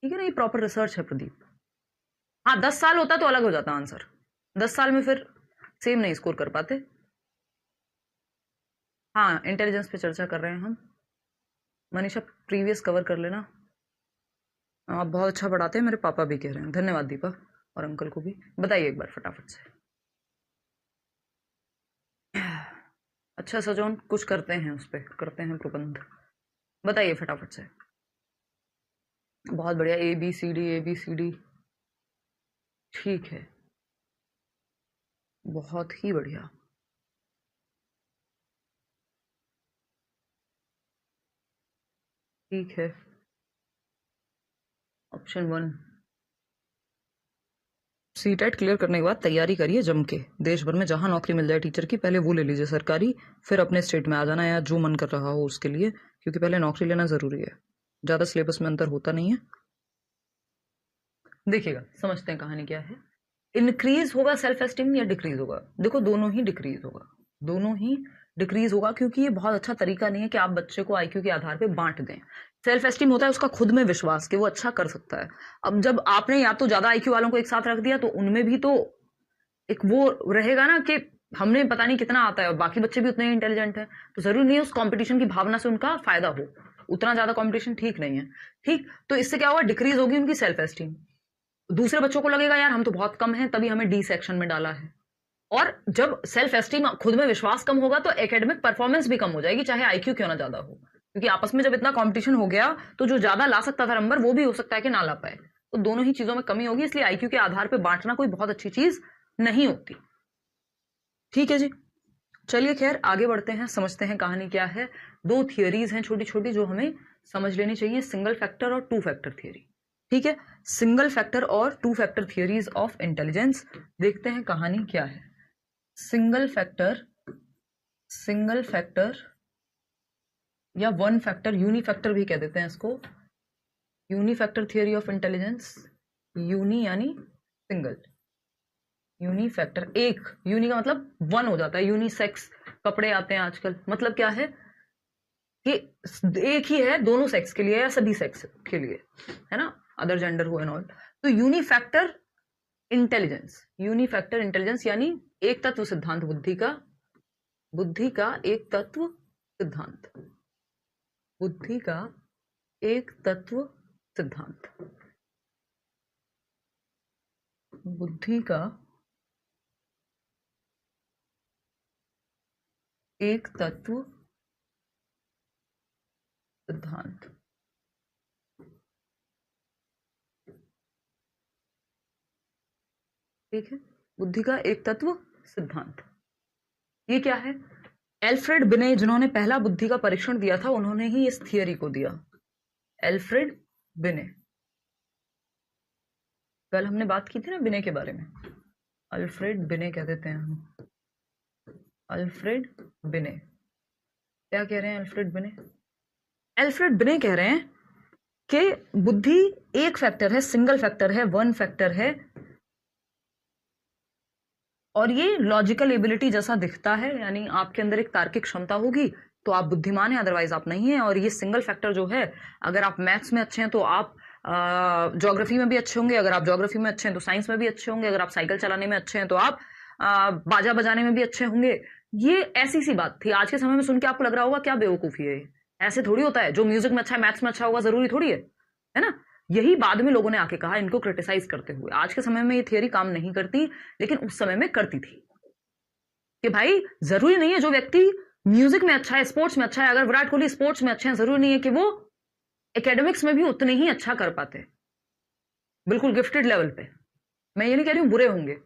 ठीक है ना, ये प्रॉपर रिसर्च है प्रदीप। हाँ 10 साल होता तो अलग हो जाता आंसर, 10 साल में फिर सेम नहीं स्कोर कर पाते। हाँ इंटेलिजेंस पे चर्चा कर रहे हैं हम, मनीषा प्रीवियस कवर कर लेना, आप बहुत अच्छा पढ़ाते हैं, मेरे पापा भी कह रहे हैं, धन्यवाद दीपा, और अंकल को भी बताइए एक बार फटाफट से। अच्छा सजोन, कुछ करते हैं उस पर, करते हैं प्रबंध, बताइए फटाफट से। बहुत बढ़िया, ABCD, ठीक है, बहुत ही बढ़िया, ठीक है। ऑप्शन 1 सीटेट क्लियर करने के बाद तैयारी करिए जम के, देश भर में जहां नौकरी मिल जाए टीचर की पहले वो ले लीजिए सरकारी, फिर अपने स्टेट में आ जाना या जो मन कर रहा हो उसके लिए, क्योंकि पहले नौकरी लेना जरूरी है, ज्यादा सिलेबस में अंतर होता नहीं है। देखिएगा समझते हैं कहानी क्या है। इंक्रीज होगा सेल्फ एस्टीम या डिक्रीज होगा, देखो दोनों ही डिक्रीज होगा, दोनों ही डिक्रीज होगा, क्योंकि ये बहुत अच्छा तरीका नहीं है कि आप बच्चे को आईक्यू के आधार पे बांट दें। सेल्फ एस्टीम होता है उसका खुद में विश्वास कि वो अच्छा कर सकता है। अब जब आपने या तो ज्यादा आईक्यू वालों को एक साथ रख दिया तो उनमें भी तो एक वो रहेगा ना कि हमने पता नहीं कितना आता है और बाकी बच्चे भी उतने ही इंटेलिजेंट है, तो जरूरी नहीं है उस कंपटीशन की भावना से उनका फायदा हो, उतना ज्यादा कंपटीशन ठीक नहीं है, ठीक। तो इससे क्या होगा, डिक्रीज होगी उनकी सेल्फ एस्टीम, दूसरे बच्चों को लगेगा यार हम तो बहुत कम हैं, तभी हमें डी सेक्शन में डाला है। और जब सेल्फ एस्टीम, खुद में विश्वास कम होगा तो एकेडमिक परफॉर्मेंस भी कम हो जाएगी, चाहे आईक्यू क्यों ना ज्यादा हो, क्योंकि आपस में जब इतना कंपटीशन हो गया तो जो ज्यादा ला सकता था नंबर वो भी हो सकता है कि ना ला पाए, तो दोनों ही चीजों में कमी होगी, इसलिए आईक्यू के आधार पर बांटना कोई बहुत अच्छी चीज नहीं होती, ठीक है जी। चलिए खैर आगे बढ़ते हैं, समझते हैं कहानी क्या है। 2 थियरीज हैं छोटी छोटी जो हमें समझ लेनी चाहिए, सिंगल फैक्टर और 2 फैक्टर थियरी, ठीक है। सिंगल फैक्टर और 2 फैक्टर थियरीज ऑफ इंटेलिजेंस, देखते हैं कहानी क्या है। सिंगल फैक्टर या 1 फैक्टर, यूनिफैक्टर भी कह देते हैं इसको, यूनिफैक्टर थियरी ऑफ इंटेलिजेंस, यूनी यानी सिंगल, यूनिफैक्टर, एक, यूनी का मतलब 1 हो जाता है, यूनिसेक्स कपड़े आते हैं आजकल, मतलब क्या है कि एक ही है दोनों सेक्स के लिए या सभी सेक्स के लिए, है ना, अदर जेंडर हो एंड ऑल। तो यूनिफैक्टर इंटेलिजेंस यानी एक तत्व सिद्धांत, बुद्धि का एक तत्व सिद्धांत, बुद्धि का एक तत्व सिद्धांत, बुद्धि का एक तत्व सिद्धांत। ठीक है, बुद्धि का एक तत्व सिद्धांत। ये क्या है? एल्फ्रेड बिने, जिन्होंने पहला बुद्धि का परीक्षण दिया था, उन्होंने ही इस थियरी को दिया। एल्फ्रेड बिने, कल हमने बात की थी ना बिने के बारे में। अल्फ्रेड बिने कह देते हैं हम, अल्फ्रेड बिने। क्या कह रहे हैं अल्फ्रेड बिने? एल्फ्रेड बिने कह रहे हैं कि बुद्धि एक फैक्टर है, सिंगल फैक्टर है, वन फैक्टर है, और ये लॉजिकल एबिलिटी जैसा दिखता है, यानी आपके अंदर एक तार्किक क्षमता होगी तो आप बुद्धिमान हैं, अदरवाइज आप नहीं हैं। और ये सिंगल फैक्टर जो है, अगर आप मैथ्स में अच्छे हैं तो आप ज्योग्राफी में भी अच्छे होंगे, अगर आप ज्योग्राफी में अच्छे हैं तो साइंस में भी अच्छे होंगे, अगर आप साइकिल चलाने में अच्छे हैं तो आप बाजा बजाने में भी अच्छे होंगे। ये ऐसी सी बात थी। आज के समय में सुन के आपको लग रहा होगा क्या बेवकूफी है, ऐसे थोड़ी होता है। जो म्यूजिक में अच्छा है मैथ्स में अच्छा होगा जरूरी थोड़ी है ना। यही बाद में लोगों ने आके कहा, इनको क्रिटिसाइज करते हुए। आज के समय में ये थियरी काम नहीं करती, लेकिन उस समय में करती थी कि भाई जरूरी नहीं है जो व्यक्ति म्यूजिक में अच्छा है, स्पोर्ट्स में अच्छा है, अगर विराट कोहली स्पोर्ट्स में अच्छे हैं, जरूरी नहीं है कि वो एकेडमिक्स में भी उतने ही अच्छा कर पाते, बिल्कुल गिफ्टेड लेवल पे। मैं ये नहीं कह रही हूं बुरे होंगे,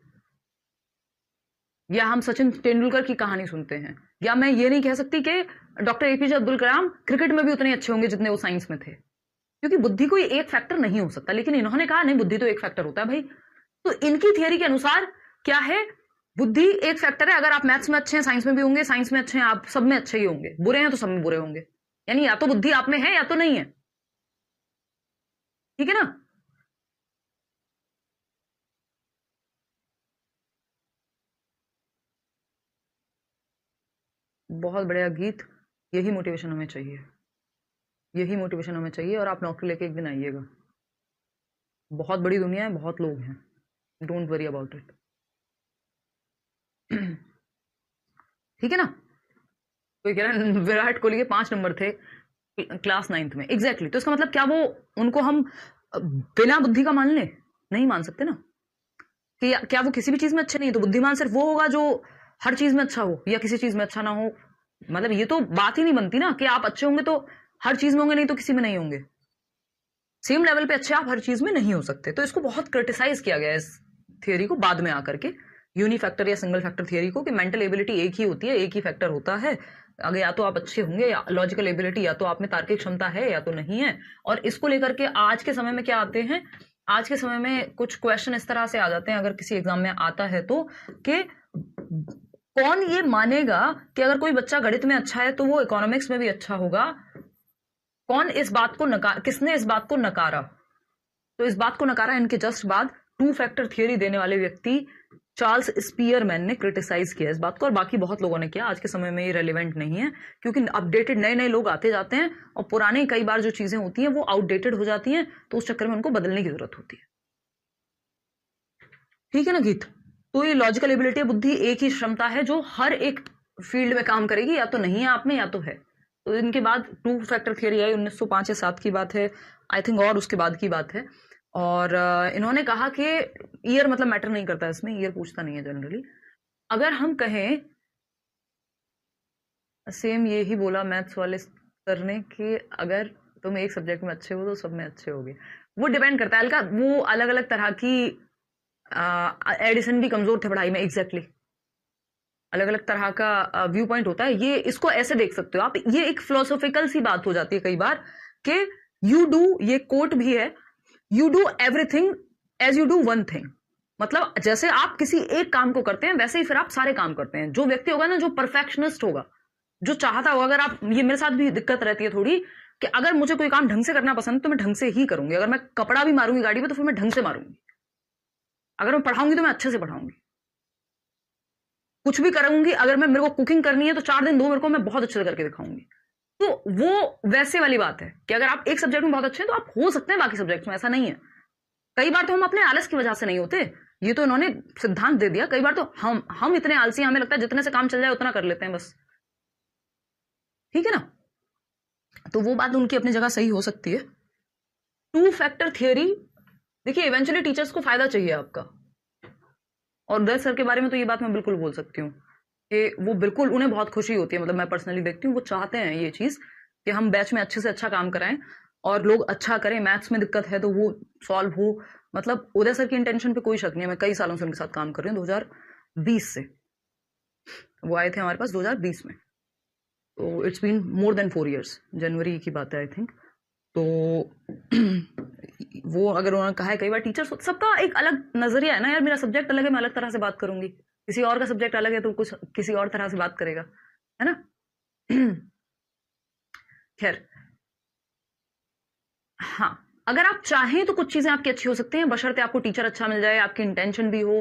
या हम सचिन तेंदुलकर की कहानी सुनते हैं, या मैं ये नहीं कह सकती कि doctor APJ Abdul Kalam cricket में भी उतने अच्छे होंगे जितने वो साइंस में थे, क्योंकि बुद्धि कोई एक फैक्टर नहीं हो सकता। लेकिन इन्होंने कहा नहीं, बुद्धि तो एक फैक्टर होता है भाई। तो इनकी थियरी के अनुसार क्या है, बुद्धि एक फैक्टर है। अगर आप मैथ्स में अच्छे हैं, साइंस में भी होंगे, साइंस में अच्छे हैं, आप सब में अच्छे ही होंगे, बुरे हैं तो सब में बुरे होंगे। यानी या तो बुद्धि आप में है या तो नहीं है। ठीक है ना। बहुत बढ़िया गीत, यही मोटिवेशन हमें चाहिए, यही मोटिवेशन हमें चाहिए। और आप नौकरी लेके एक दिन आइएगा। बहुत बड़ी दुनिया है, बहुत लोग हैं, डोंट वरी अबाउट इट। ठीक है ना। कोई कह रहा है विराट कोहली के 5 नंबर थे क्लास 9th में, एग्जैक्टली। तो इसका मतलब क्या वो, उनको हम बिना बुद्धि का मान ले? नहीं मान सकते ना। कि क्या वो किसी भी चीज में अच्छे नहीं? तो बुद्धिमान सिर्फ वो होगा जो हर चीज में अच्छा हो, या किसी चीज में अच्छा ना हो। मतलब ये तो बात ही नहीं बनती ना कि आप अच्छे होंगे तो हर चीज में होंगे, नहीं तो किसी में नहीं होंगे। सेम लेवल पे अच्छे आप हर चीज में नहीं हो सकते। तो इसको बहुत क्रिटिसाइज किया गया इस थियरी को बाद में आकर के, यूनिफैक्टर या सिंगल फैक्टर थियरी को, कि मेंटल एबिलिटी एक ही होती है, एक ही फैक्टर होता है। अगर या तो आप अच्छे होंगे, या लॉजिकल एबिलिटी या तो आप में तार्किक क्षमता है या तो नहीं है। और इसको लेकर के आज के समय में क्या आते हैं, आज के समय में कुछ क्वेश्चन इस तरह से आ जाते हैं, अगर किसी एग्जाम में आता है तो, कि कौन ये मानेगा कि अगर कोई बच्चा गणित में अच्छा है तो वो इकोनॉमिक्स में भी अच्छा होगा? कौन इस बात को किसने इस बात को नकारा? तो इस बात को नकारा इनके जस्ट बाद 2 फैक्टर थियरी देने वाले व्यक्ति चार्ल्स स्पीयरमैन ने क्रिटिसाइज किया इस बात को, और बाकी बहुत लोगों ने किया। आज के समय में ये रेलिवेंट नहीं है, क्योंकि अपडेटेड नए नए लोग आते जाते हैं, और पुराने कई बार जो चीजें होती हैं वो आउटडेटेड हो जाती हैं, तो उस चक्कर में उनको बदलने की जरूरत होती है। ठीक है ना गीत। तो ये लॉजिकल एबिलिटी, बुद्धि एक ही क्षमता है जो हर एक फील्ड में काम करेगी, या तो नहीं है आप में या तो है। तो इनके बाद 2 फैक्टर थियरी आई, 1905 या 7 की बात है आई थिंक, और उसके बाद की बात है। और इन्होंने कहा कि ईयर मतलब मैटर नहीं करता, इसमें ईयर पूछता नहीं है जनरली। अगर हम कहें, सेम ये ही बोला मैथ्स वाले सर ने, कि अगर तुम एक सब्जेक्ट में अच्छे हो तो सब में अच्छे होगे। वो डिपेंड करता है हल्का, वो अलग अलग तरह की, एडिसन भी कमजोर थे पढ़ाई में, एग्जैक्टली अलग अलग तरह का व्यू पॉइंट होता है। ये इसको ऐसे देख सकते हो आप, ये एक फिलोसॉफिकल सी बात हो जाती है कई बार, कि यू डू, ये कोट भी है, you do everything as you do one thing. मतलब जैसे आप किसी एक काम को करते हैं, वैसे ही फिर आप सारे काम करते हैं। जो व्यक्ति होगा ना, जो परफेक्शनिस्ट होगा, जो चाहता होगा, अगर आप, ये मेरे साथ भी दिक्कत रहती है थोड़ी, कि अगर मुझे कोई काम ढंग से करना पसंद तो मैं ढंग से ही करूंगी। अगर मैं कपड़ा भी मारूंगी गाड़ी में तो फिर मैं ढंग से मारूंगी। अगर मैं पढ़ाऊंगी तो मैं अच्छे से पढ़ाऊंगी। कुछ भी करूंगी, अगर मैं, मेरे को कुकिंग करनी है तो 4 दिन दो मेरे को, मैं बहुत अच्छे से करके दिखाऊंगी। तो वो वैसे वाली बात है कि अगर आप एक सब्जेक्ट में बहुत अच्छे हैं तो आप हो सकते हैं बाकी सब्जेक्ट्स में, ऐसा नहीं है। कई बार तो हम अपने आलस की वजह से नहीं होते, ये तो इन्होंने सिद्धांत दे दिया। कई बार तो हम इतने आलसी, हमें लगता है जितने से काम चल जाए उतना कर लेते हैं बस। ठीक है ना। तो वो बात उनकी अपनी जगह सही हो सकती है। टू फैक्टर थियरी, देखिए इवेंचुअली टीचर्स को फायदा चाहिए आपका, और उदय सर के बारे में तो ये बात मैं बिल्कुल बोल सकती हूँ कि वो बिल्कुल, उन्हें बहुत खुशी होती है, मतलब मैं पर्सनली देखती हूँ, वो चाहते हैं ये चीज कि हम बैच में अच्छे से अच्छा काम कराएं और लोग अच्छा करें। मैथ्स में दिक्कत है तो वो सॉल्व हो, मतलब उदय सर की इंटेंशन पे कोई शक नहीं है। मैं कई सालों से उनके साथ काम कर रही हूँ, 2020 से वो आए थे हमारे पास 2020 में, तो it's been more than 4 years, जनवरी की बात है आई थिंक। तो वो अगर उन्होंने कहा है कई बार, टीचर सबका एक अलग नजरिया है ना यार, मेरा सब्जेक्ट अलग है, मैं अलग तरह से बात करूंगी, किसी और का सब्जेक्ट अलग है तो कुछ किसी और तरह से बात करेगा, है ना। खैर, हाँ, अगर आप चाहें तो कुछ चीजें आपकी अच्छी हो सकती हैं, बशर्ते आपको टीचर अच्छा मिल जाए, आपकी इंटेंशन भी हो,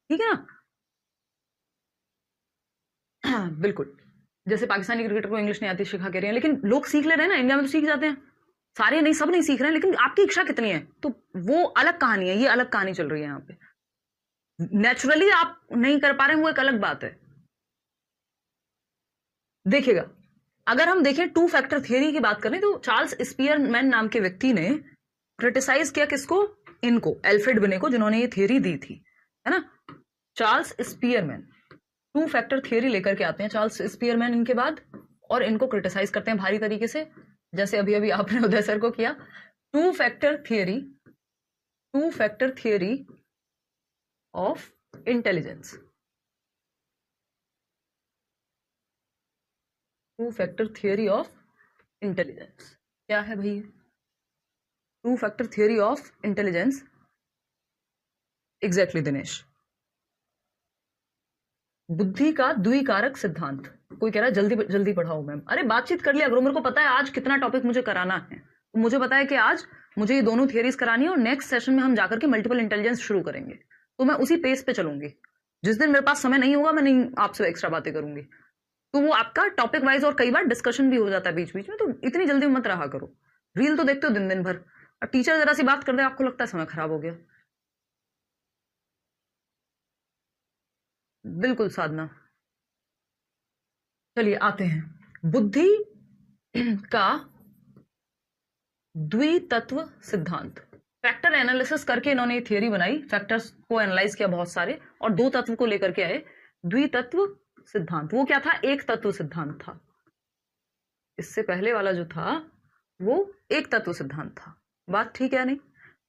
ठीक है ना। बिल्कुल, जैसे पाकिस्तानी क्रिकेटर को इंग्लिश नहीं आती सिखा के रहे हैं, लेकिन लोग सीख ले रहे हैं ना, इंडिया में तो सीख जाते हैं सारे, नहीं सब नहीं सीख रहे हैं, लेकिन आपकी इच्छा कितनी है, तो वो अलग कहानी है, ये अलग कहानी चल रही है यहाँ पे। नेचुरली आप नहीं कर पा रहे हैं, वो एक अलग बात है। देखिएगा, अगर हम देखें टू फैक्टर थियरी की बात करें तो चार्ल्स स्पीयरमैन नाम के व्यक्ति ने क्रिटिसाइज किया किसको, इनको, एल्फ्रेड बिने को, जिन्होंने ये थियरी दी थी, है ना। Charles Spearman two factor theory लेकर के आते हैं चार्ल्स स्पीयरमैन इनके बाद, और इनको क्रिटिसाइज करते हैं भारी तरीके से, जैसे अभी अभी आपने उदय सर को किया। Two factor theory of intelligence, two factor theory of intelligence क्या है भाई, two factor theory of intelligence, exactly Dinesh, बुद्धि का द्विकारक सिद्धांत। कोई कह रहा है जल्दी जल्दी पढ़ाओ मैम, अरे बातचीत कर लिया करो, मेरे को पता है आज कितना टॉपिक मुझे कराना है, तो मुझे पता है कि आज मुझे ये दोनों थियरीज करानी है, और नेक्स्ट सेशन में हम जाकर के मल्टीपल इंटेलिजेंस शुरू करेंगे, तो मैं उसी पेस पे चलूंगी। जिस दिन मेरे पास समय नहीं होगा, मैं नहीं आपसे एक्स्ट्रा बातें करूंगी, तो वो आपका टॉपिक वाइज, और कई बार डिस्कशन भी हो जाता है बीच बीच में, तो इतनी जल्दी मत रहा करो। रील तो देखते हो दिन दिन भर, और टीचर जरा सी बात कर दे आपको लगता है समय खराब हो गया। बिल्कुल साधना। चलिए आते हैं, बुद्धि का द्वितत्व सिद्धांत। फैक्टर एनालिसिस करके इन्होंने ये थियरी बनाई, फैक्टर्स को एनालाइज किया बहुत सारे, और दो तत्व को लेकर के आए, द्वितत्व सिद्धांत। वो क्या था, एक तत्व सिद्धांत था, इससे पहले वाला जो था वो एक तत्व सिद्धांत था। बात ठीक है नहीं।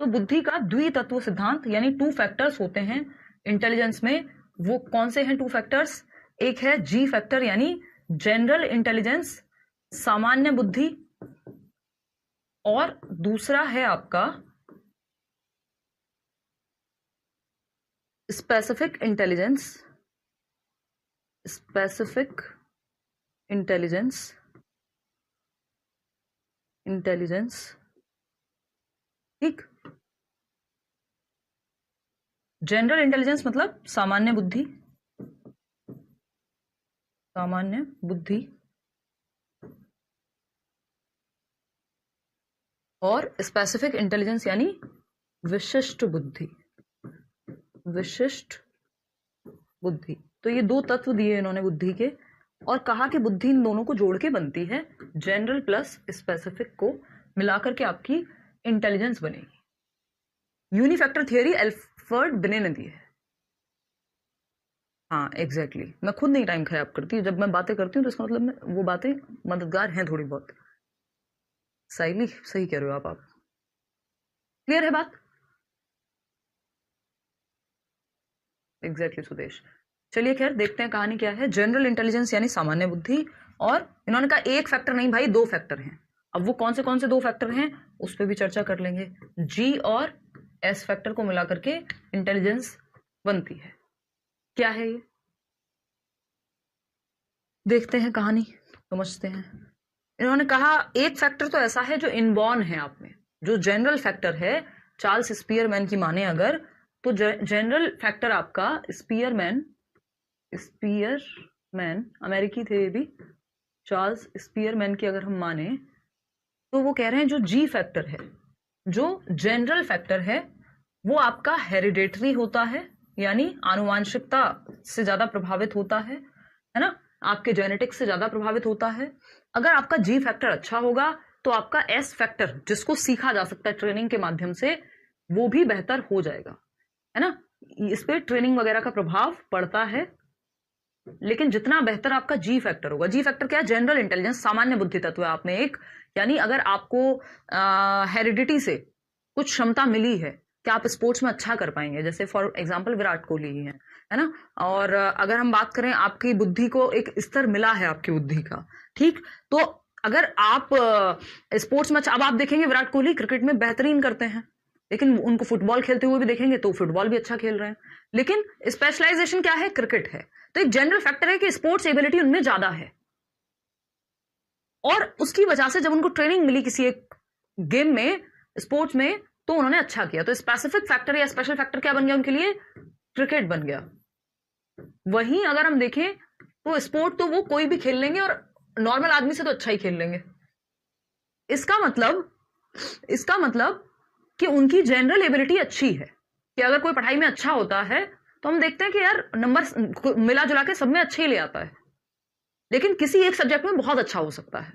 तो बुद्धि का द्वितत्व सिद्धांत, यानी टू फैक्टर्स होते हैं इंटेलिजेंस में, वो कौन से हैं टू फैक्टर्स, एक है जी फैक्टर यानी जनरल इंटेलिजेंस, सामान्य बुद्धि, और दूसरा है आपका स्पेसिफिक इंटेलिजेंस, स्पेसिफिक इंटेलिजेंस, ठीक। जनरल इंटेलिजेंस मतलब सामान्य बुद्धि, और स्पेसिफिक इंटेलिजेंस यानी विशिष्ट बुद्धि। तो ये दो तत्व दिए इन्होंने बुद्धि के, और कहा कि बुद्धि इन दोनों को जोड़ के बनती है, जनरल प्लस स्पेसिफिक को मिलाकर के आपकी इंटेलिजेंस बनेगी। यूनिफैक्टर थियरी एल्फ्रेड बिने ने दी है। हाँ एग्जैक्टली, मैं खुद नहीं टाइम खराब करती हूँ, जब मैं बातें करती हूँ तो इसका मतलब वो बातें मददगार हैं थोड़ी बहुत। साइली सही कह रहे हो आप क्लियर है बात, एग्जैक्टली सुदेश। चलिए खैर देखते हैं कहानी क्या है। जनरल इंटेलिजेंस यानी सामान्य बुद्धि, और इन्होंने कहा एक फैक्टर नहीं भाई, दो फैक्टर हैं। अब वो कौन से दो फैक्टर हैं उस पर भी चर्चा कर लेंगे। जी और एस फैक्टर को मिलाकर के इंटेलिजेंस बनती है। क्या है ये, देखते हैं कहानी, समझते हैं। इन्होंने कहा एक फैक्टर तो ऐसा है जो इनबॉर्न है आप में, जो जनरल फैक्टर है, चार्ल्स स्पीयरमैन की माने अगर, तो जनरल फैक्टर आपका स्पीयरमैन अमेरिकी थे ये भी, चार्ल्स स्पीयरमैन की अगर हम माने तो वो कह रहे हैं जो जी फैक्टर है, जो जनरल फैक्टर है, वो आपका हेरिडेटरी होता है, यानी आनुवांशिकता से ज्यादा प्रभावित होता है ना। आपके जेनेटिक्स से ज्यादा प्रभावित होता है। अगर आपका जी फैक्टर अच्छा होगा तो आपका एस फैक्टर, जिसको सीखा जा सकता है ट्रेनिंग के माध्यम से, वो भी बेहतर हो जाएगा, है ना। इस पे ट्रेनिंग वगैरह का प्रभाव पड़ता है, लेकिन जितना बेहतर आपका जी फैक्टर होगा। जी फैक्टर क्या है? जनरल इंटेलिजेंस, सामान्य बुद्धि तत्व है आप में एक। यानी अगर आपको हेरिडिटी से कुछ क्षमता मिली है कि आप स्पोर्ट्स में अच्छा कर पाएंगे, जैसे फॉर एग्जांपल विराट कोहली ही है ना। और अगर हम बात करें आपकी बुद्धि को एक स्तर मिला है आपकी बुद्धि का, ठीक, तो अगर आप स्पोर्ट्स में अच्छा, अब आप देखेंगे विराट कोहली क्रिकेट में बेहतरीन करते हैं, लेकिन उनको फुटबॉल खेलते हुए भी देखेंगे तो फुटबॉल भी अच्छा खेल रहे हैं, लेकिन स्पेशलाइजेशन क्या है? क्रिकेट है। तो एक जनरल फैक्टर है कि स्पोर्ट्स एबिलिटी उनमें ज्यादा है, और उसकी वजह से जब उनको ट्रेनिंग मिली किसी एक गेम में, स्पोर्ट्स में, तो उन्होंने अच्छा किया। तो स्पेसिफिक फैक्टर या स्पेशल फैक्टर क्या बन गया उनके लिए? क्रिकेट बन गया। वहीं अगर हम देखें तो स्पोर्ट तो वो कोई भी खेल लेंगे और नॉर्मल आदमी से तो अच्छा ही खेल लेंगे। इसका मतलब कि उनकी जनरल एबिलिटी अच्छी है, कि अगर कोई पढ़ाई में अच्छा होता है तो हम देखते हैं कि यार नंबर मिला जुला के सब में अच्छे ही ले आता है, लेकिन किसी एक सब्जेक्ट में बहुत अच्छा हो सकता है।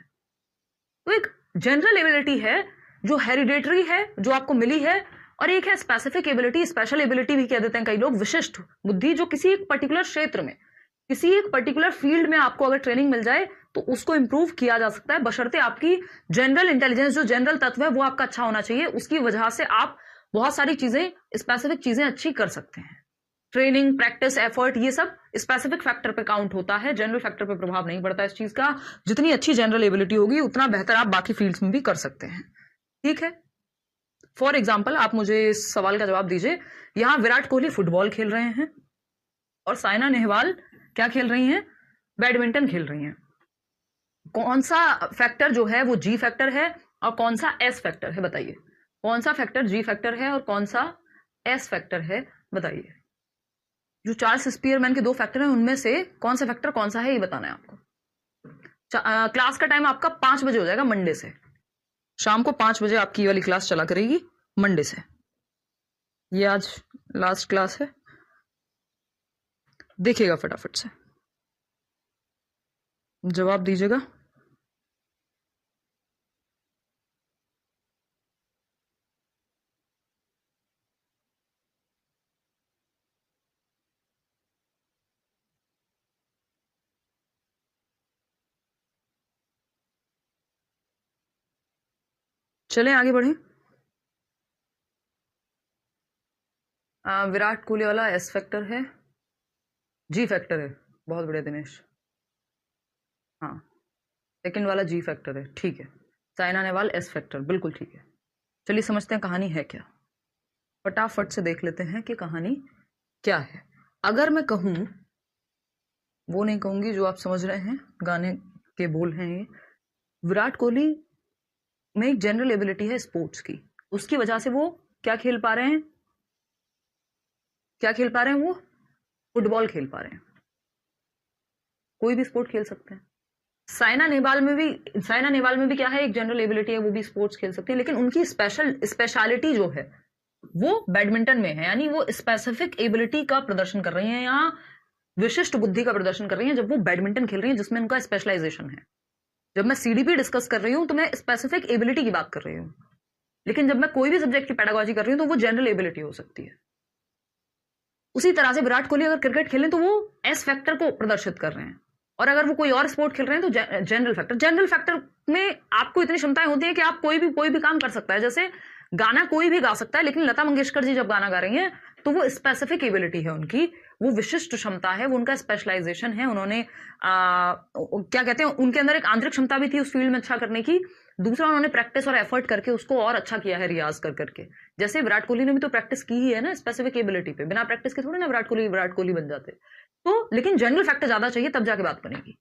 तो एक जनरल एबिलिटी है जो हेरिडेटरी है, जो आपको मिली है, और एक है स्पेसिफिक एबिलिटी, स्पेशल एबिलिटी भी कह देते हैं कई लोग, विशिष्ट बुद्धि, जो किसी एक पर्टिकुलर क्षेत्र में, किसी एक पर्टिकुलर फील्ड में आपको अगर ट्रेनिंग मिल जाए तो उसको इंप्रूव किया जा सकता है, बशर्ते आपकी जनरल इंटेलिजेंस, जो जनरल तत्व है, वो आपका अच्छा होना चाहिए। उसकी वजह से आप बहुत सारी चीजें, स्पेसिफिक चीजें अच्छी कर सकते हैं। ट्रेनिंग, प्रैक्टिस, एफर्ट, ये सब स्पेसिफिक फैक्टर पे काउंट होता है, जनरल फैक्टर पे प्रभाव नहीं पड़ता इस चीज का। जितनी अच्छी जनरल एबिलिटी होगी उतना बेहतर आप बाकी फील्ड्स में भी कर सकते हैं, ठीक है। फॉर एग्जाम्पल आप मुझे इस सवाल का जवाब दीजिए। यहां विराट कोहली फुटबॉल खेल रहे हैं और साइना नेहवाल क्या खेल रही हैं? बैडमिंटन खेल रही हैं। कौन सा फैक्टर जो है वो जी फैक्टर है और कौन सा एस फैक्टर है? बताइए, कौन सा फैक्टर जी फैक्टर है और कौन सा एस फैक्टर है? बताइए। जो चार्ल्स स्पीयरमैन के 2 फैक्टर हैं उनमें से कौन सा फैक्टर कौन सा है, ये बताना है आपको। क्लास का टाइम आपका 5 बजे हो जाएगा, मंडे से शाम को 5 बजे आपकी वाली क्लास चला करेगी, मंडे से। ये आज लास्ट क्लास है, देखिएगा फटाफट से जवाब दीजिएगा। चलें आगे बढ़े। विराट कोहली वाला एस फैक्टर है, जी फैक्टर है, बहुत बढ़िया दिनेश। हाँ, सेकंड वाला जी फैक्टर है, ठीक है। साइना नेहवाल एस फैक्टर, बिल्कुल ठीक है। चलिए समझते हैं कहानी है क्या, फटाफट से देख लेते हैं कि कहानी क्या है। अगर मैं कहूं, वो नहीं कहूंगी जो आप समझ रहे हैं, गाने के बोल हैं ये। विराट कोहली में एक जनरल एबिलिटी है स्पोर्ट्स की, उसकी वजह से वो क्या खेल पा रहे हैं? क्या खेल पा रहे हैं? वो फुटबॉल खेल पा रहे हैं। कोई भी स्पोर्ट खेल सकते हैं। साइना नेहवाल में भी क्या है? एक जनरल एबिलिटी है, वो भी स्पोर्ट्स खेल सकती है, लेकिन उनकी स्पेशलिटी जो है वो बैडमिंटन में है। यानी वो स्पेसिफिक एबिलिटी का प्रदर्शन कर रही हैं, यहाँ विशिष्ट बुद्धि का प्रदर्शन कर रही हैं जब वो बैडमिंटन खेल रही हैं, जिसमें उनका स्पेशलाइजेशन है। जब मैं सीडीपी डिस्कस कर रही हूं तो मैं स्पेसिफिक एबिलिटी की बात कर रही हूं, लेकिन जब मैं कोई भी सब्जेक्ट की पेडागोजी कर रही हूं तो वो जनरल एबिलिटी हो सकती है। उसी तरह से विराट कोहली अगर क्रिकेट खेलें तो वो एस फैक्टर को प्रदर्शित कर रहे हैं, और अगर वो कोई और स्पोर्ट खेल रहे हैं तो जनरल फैक्टर में आपको इतनी क्षमताएं होती है कि आप कोई भी काम कर सकता है। जैसे गाना कोई भी गा सकता है, लेकिन लता मंगेशकर जी जब गाना गा रही हैं तो वो स्पेसिफिक एबिलिटी है उनकी, वो विशिष्ट क्षमता है, वो उनका स्पेशलाइजेशन है। उन्होंने क्या कहते हैं, उनके अंदर एक आंतरिक क्षमता भी थी उस फील्ड में अच्छा करने की। दूसरा, उन्होंने प्रैक्टिस और एफर्ट करके उसको और अच्छा किया है, रियाज कर करके। जैसे विराट कोहली ने भी तो प्रैक्टिस की ही है ना स्पेसिफिक एबिलिटी पे, बिना प्रैक्टिस के थोड़ी ना विराट कोहली बन जाते। तो लेकिन जनरल फैक्टर ज्यादा चाहिए, तब जाके बात बनेगी।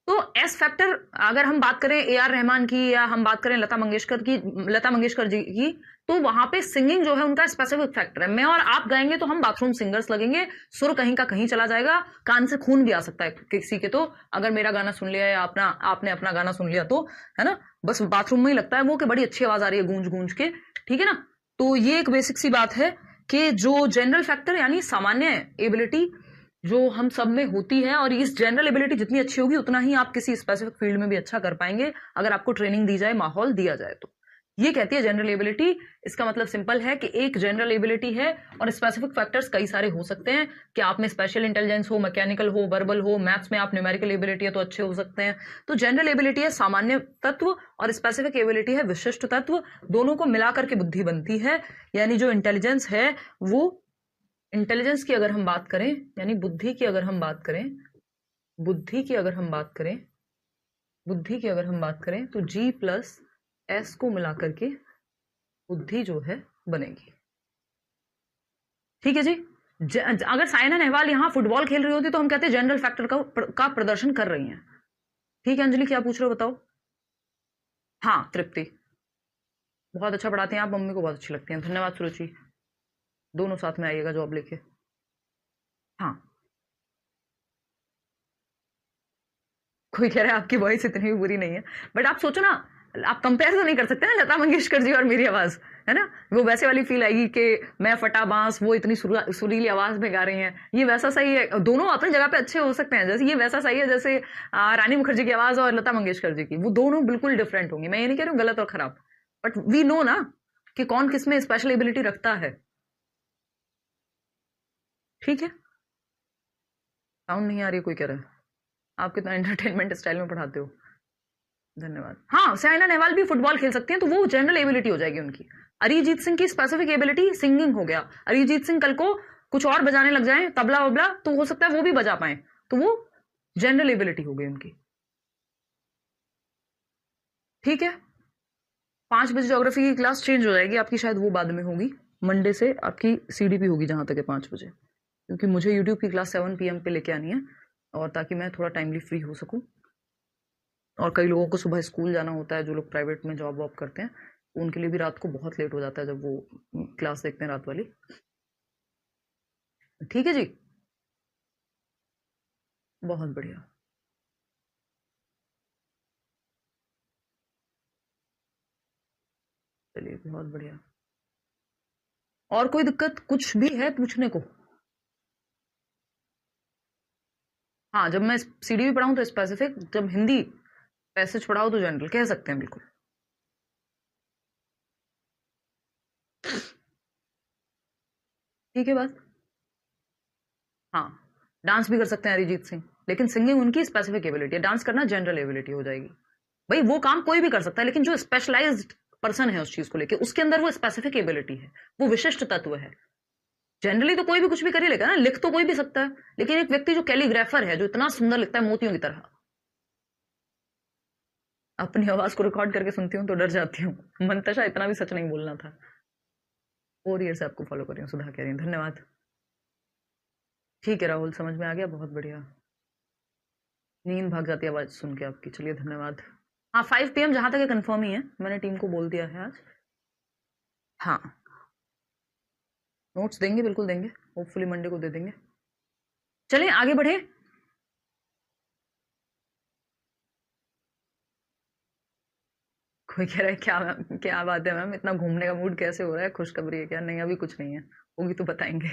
तो एस फैक्टर, अगर हम बात करें ए आर रहमान की या हम बात करें लता मंगेशकर जी की, तो वहां पे सिंगिंग जो है उनका स्पेसिफिक फैक्टर है। मैं और आप गाएंगे तो हम बाथरूम सिंगर्स लगेंगे, सुर कहीं का कहीं चला जाएगा, कान से खून भी आ सकता है किसी के। तो अगर मेरा गाना सुन लिया या आपने अपना गाना सुन लिया तो, है ना, बस बाथरूम में ही लगता है वो कि बड़ी अच्छी आवाज आ रही है गूंज गूंज के, ठीक है ना। तो ये एक बेसिक सी बात है कि जो जनरल फैक्टर यानी सामान्य एबिलिटी जो हम सब में होती है, और इस जनरल एबिलिटी जितनी अच्छी होगी उतना ही आप किसी स्पेसिफिक फील्ड में भी अच्छा कर पाएंगे, अगर आपको ट्रेनिंग दी जाए, माहौल दिया जाए तो। ये कहती है जनरल एबिलिटी। इसका मतलब सिंपल है कि एक जनरल एबिलिटी है और स्पेसिफिक फैक्टर्स कई सारे हो सकते हैं, कि आप में स्पेशल इंटेलिजेंस हो, मैकेनिकल हो, वर्बल हो, मैथ्स में आप न्यूमेरिकल एबिलिटी है तो अच्छे हो सकते हैं। तो जनरल एबिलिटी है सामान्य तत्व और स्पेसिफिक एबिलिटी है विशिष्ट तत्व, दोनों को मिलाकर के बुद्धि बनती है। यानी जो इंटेलिजेंस है वो, इंटेलिजेंस की अगर हम बात करें, यानी बुद्धि की अगर हम बात करें, बुद्धि की अगर हम बात करें, बुद्धि की अगर हम बात करें तो G प्लस S को मिलाकर के बुद्धि जो है बनेगी। ठीक है जी। अगर साइना नेहवाल यहां फुटबॉल खेल रही होती तो हम कहते हैं जनरल फैक्टर का प्रदर्शन कर रही हैं। ठीक है अंजलि, क्या पूछ रहे हो बताओ। हाँ तृप्ति, बहुत अच्छा पढ़ाती हैं आप, मम्मी को बहुत अच्छी लगती हैं। धन्यवाद सुरुचि, दोनों साथ में आइएगा जॉब लेके। हाँ, कोई कह रहा है आपकी वॉइस इतनी भी बुरी नहीं है, बट आप सोचो ना, आप कंपेयर तो नहीं कर सकते ना लता मंगेशकर जी और मेरी आवाज, है ना। वो वैसे वाली फील आएगी कि मैं फटा बांस, वो इतनी सुरीली आवाज में गा रही हैं। ये वैसा सही है, दोनों अपनी जगह पे अच्छे हो सकते हैं। जैसे ये वैसा सही है जैसे रानी मुखर्जी की आवाज और लता मंगेशकर जी की, वो दोनों बिल्कुल डिफरेंट होंगी। मैं ये नहीं कह रही हूँ गलत और खराब, बट वी नो ना कि कौन किसमें स्पेशल एबिलिटी रखता है। ठीक है, साउंड नहीं आ रही, कोई कह रहा है आप कितना एंटरटेनमेंट स्टाइल में पढ़ाते हो। धन्यवाद। हाँ, साइना नेहवाल भी फुटबॉल खेल सकती हैं, तो वो जनरल एबिलिटी हो जाएगी उनकी। अरिजीत सिंह की स्पेसिफिक एबिलिटी सिंगिंग हो गया। अरिजीत सिंह कल को कुछ और बजाने लग जाएं, तबला वबला, तो हो सकता है वो भी बजा पाए, तो वो जनरल एबिलिटी हो गई उनकी। ठीक है, 5 बजे ज्योग्राफी की क्लास चेंज हो जाएगी आपकी, शायद वो बाद में होगी। मंडे से आपकी CDP होगी जहां तक है 5 बजे, क्योंकि मुझे यूट्यूब की क्लास 7 PM पे लेके आनी है, और ताकि मैं थोड़ा टाइमली फ्री हो सकूं। और कई लोगों को सुबह स्कूल जाना होता है, जो लोग प्राइवेट में जॉब वॉब करते हैं, उनके लिए भी रात को बहुत लेट हो जाता है जब वो क्लास देखते हैं रात वाली। ठीक है जी, बहुत बढ़िया। चलिए बहुत बढ़िया। और कोई दिक्कत कुछ भी है पूछने को। हाँ, जब मैं CDP पढ़ाऊं तो स्पेसिफिक, जब हिंदी पैसेज पढ़ाओ तो जनरल कह सकते हैं बिल्कुल। ठीक है बात। हाँ, डांस भी कर सकते हैं अरिजीत सिंह, लेकिन सिंगिंग उनकी स्पेसिफिक एबिलिटी है, डांस करना जनरल एबिलिटी हो जाएगी। भाई वो काम कोई भी कर सकता है, लेकिन जो स्पेशलाइज्ड पर्सन है उस चीज को लेके, उसके अंदर वो स्पेसिफिक एबिलिटी है, वो विशिष्ट तत्व है। जनरली तो कोई भी कुछ भी कर ही लेगा ना, लिख तो कोई भी सकता है, लेकिन एक व्यक्ति जो कैलीग्राफर है, जो इतना सुंदर लिखता है मोतियों की तरह। अपनी आवाज को रिकॉर्ड करके सुनती हूँ तो डर जाती हूँ। मंतशा, इतना भी सच नहीं बोलना था। 4 ईयर से आपको फॉलो कर रही हूँ, सुधा कह रही हूँ, धन्यवाद। ठीक है राहुल, समझ में आ गया, बहुत बढ़िया। नींद भाग जाती है आवाज सुन के आपकी, चलिए धन्यवाद। हाँ 5 PM जहां तक है कंफर्म ही है, मैंने टीम को बोल दिया है आज। हाँ, नोट्स देंगे, बिल्कुल देंगे, होपफुली मंडे को दे देंगे। चलिए आगे बढ़े। कोई कह रहा है क्या मैम, क्या बात है मैम, इतना घूमने का मूड कैसे हो रहा है, खुशखबरी है क्या। नहीं अभी कुछ नहीं है, होगी तो बताएंगे।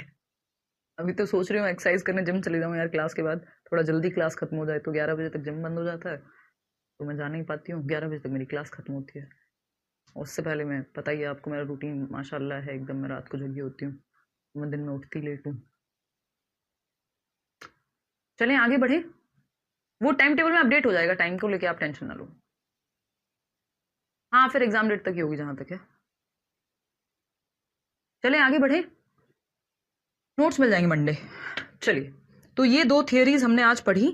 अभी तो सोच रही हूँ एक्सरसाइज करने जिम चली जाऊँ यार, क्लास के बाद थोड़ा जल्दी क्लास खत्म हो जाए तो 11 बजे तक जिम बंद हो जाता है, तो मैं जा नहीं पाती हूँ। 11 बजे तक मेरी क्लास खत्म होती है, उससे पहले मैं, पता ही है आपको मेरा रूटीन माशाल्लाह है एकदम, मैं रात को जगी होती हूँ, मैं दिन में उठती लेट हूँ। चलें आगे बढ़े, वो टाइम टेबल में अपडेट हो जाएगा, टाइम को लेके आप टेंशन ना लो। हाँ फिर एग्जाम डेट तक ही होगी जहां तक है। चलें आगे बढ़े, नोट्स मिल जाएंगे मंडे। चलिए, तो ये 2 थियरीज हमने आज पढ़ी,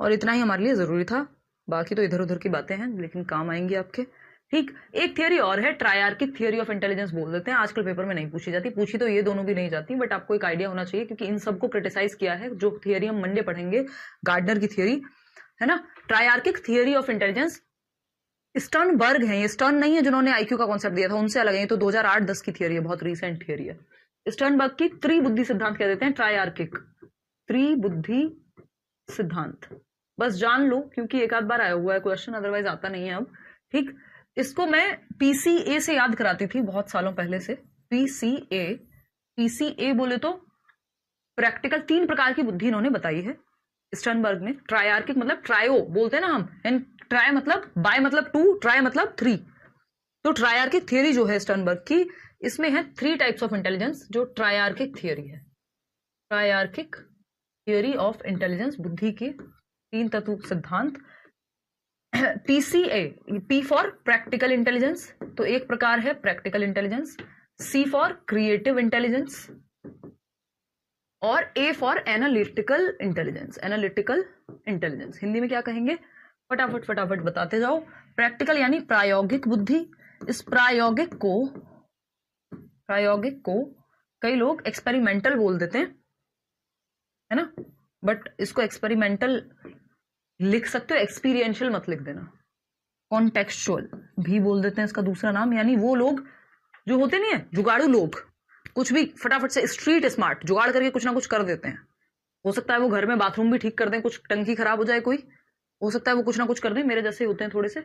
और इतना ही हमारे लिए जरूरी था, बाकी तो इधर उधर की बातें हैं लेकिन काम आएंगी आपके। ठीक, एक थियरी और है, ट्रायआर्किक थियरी ऑफ इंटेलिजेंस बोल देते हैं, आजकल पेपर में नहीं पूछी जाती, पूछी तो ये दोनों भी नहीं जाती, बट आपको एक आइडिया होना चाहिए, क्योंकि इन सबको क्रिटिसाइज किया है, जो थियरी हम मंडे पढ़ेंगे, गार्डनर की थियरी है ना। ट्रायआर्किक थियरी ऑफ इंटेलिजेंस, स्टर्नबर्ग है, ये स्टर्न नहीं है जिन्होंने IQ का कॉन्सेप्ट दिया था, उनसे अलग है, ये तो 2008-10 की थियरी है, बहुत रिसेंट थियरी है। स्टर्नबर्ग की त्रिबुद्धि सिद्धांत कह देते हैं, ट्रायआर्किक त्रिबुद्धि सिद्धांत, बस जान लो, क्योंकि एक आध बार आया हुआ है क्वेश्चन, अदरवाइज आता नहीं है अब। ठीक, इसको मैं PCA से याद कराती थी बहुत सालों पहले से। PCA, PCA बोले तो प्रैक्टिकल 3 प्रकार की बुद्धि इन्होंने बताई है स्टर्नबर्ग ने। ट्रायआर्किक मतलब ट्रायो बोलते हैं ना हम, एंड ट्राई मतलब बाय मतलब 2, ट्राई मतलब 3। तो ट्रायआर्किक थियरी जो है स्टर्नबर्ग की, इसमें है 3 टाइप्स ऑफ इंटेलिजेंस जो ट्रायआर्किक थियरी है। ट्रायआर्किक थियरी ऑफ इंटेलिजेंस, बुद्धि की 3 तत्व सिद्धांत। PCA, P for practical intelligence, तो एक प्रकार है practical intelligence. C for creative intelligence और A for analytical intelligence. Analytical intelligence Hindi में क्या कहेंगे, फटाफट फटाफट बताते जाओ। प्रैक्टिकल यानी प्रायोगिक बुद्धि। इस प्रायोगिक को कई लोग एक्सपेरिमेंटल बोल देते हैं, है ना, बट इसको एक्सपेरिमेंटल लिख सकते हो, एक्सपीरियंशियल मत लिख देना। कॉन्टेक्सचुअल भी बोल देते हैं इसका दूसरा नाम, यानी वो लोग जो होते नहीं है जुगाड़ू लोग, कुछ भी फटाफट से स्ट्रीट स्मार्ट जुगाड़ करके कुछ ना कुछ कर देते हैं। हो सकता है वो घर में बाथरूम भी ठीक कर दें, कुछ टंकी खराब हो जाए कोई, हो सकता है वो कुछ ना कुछ कर दें, मेरे जैसे होते हैं थोड़े से।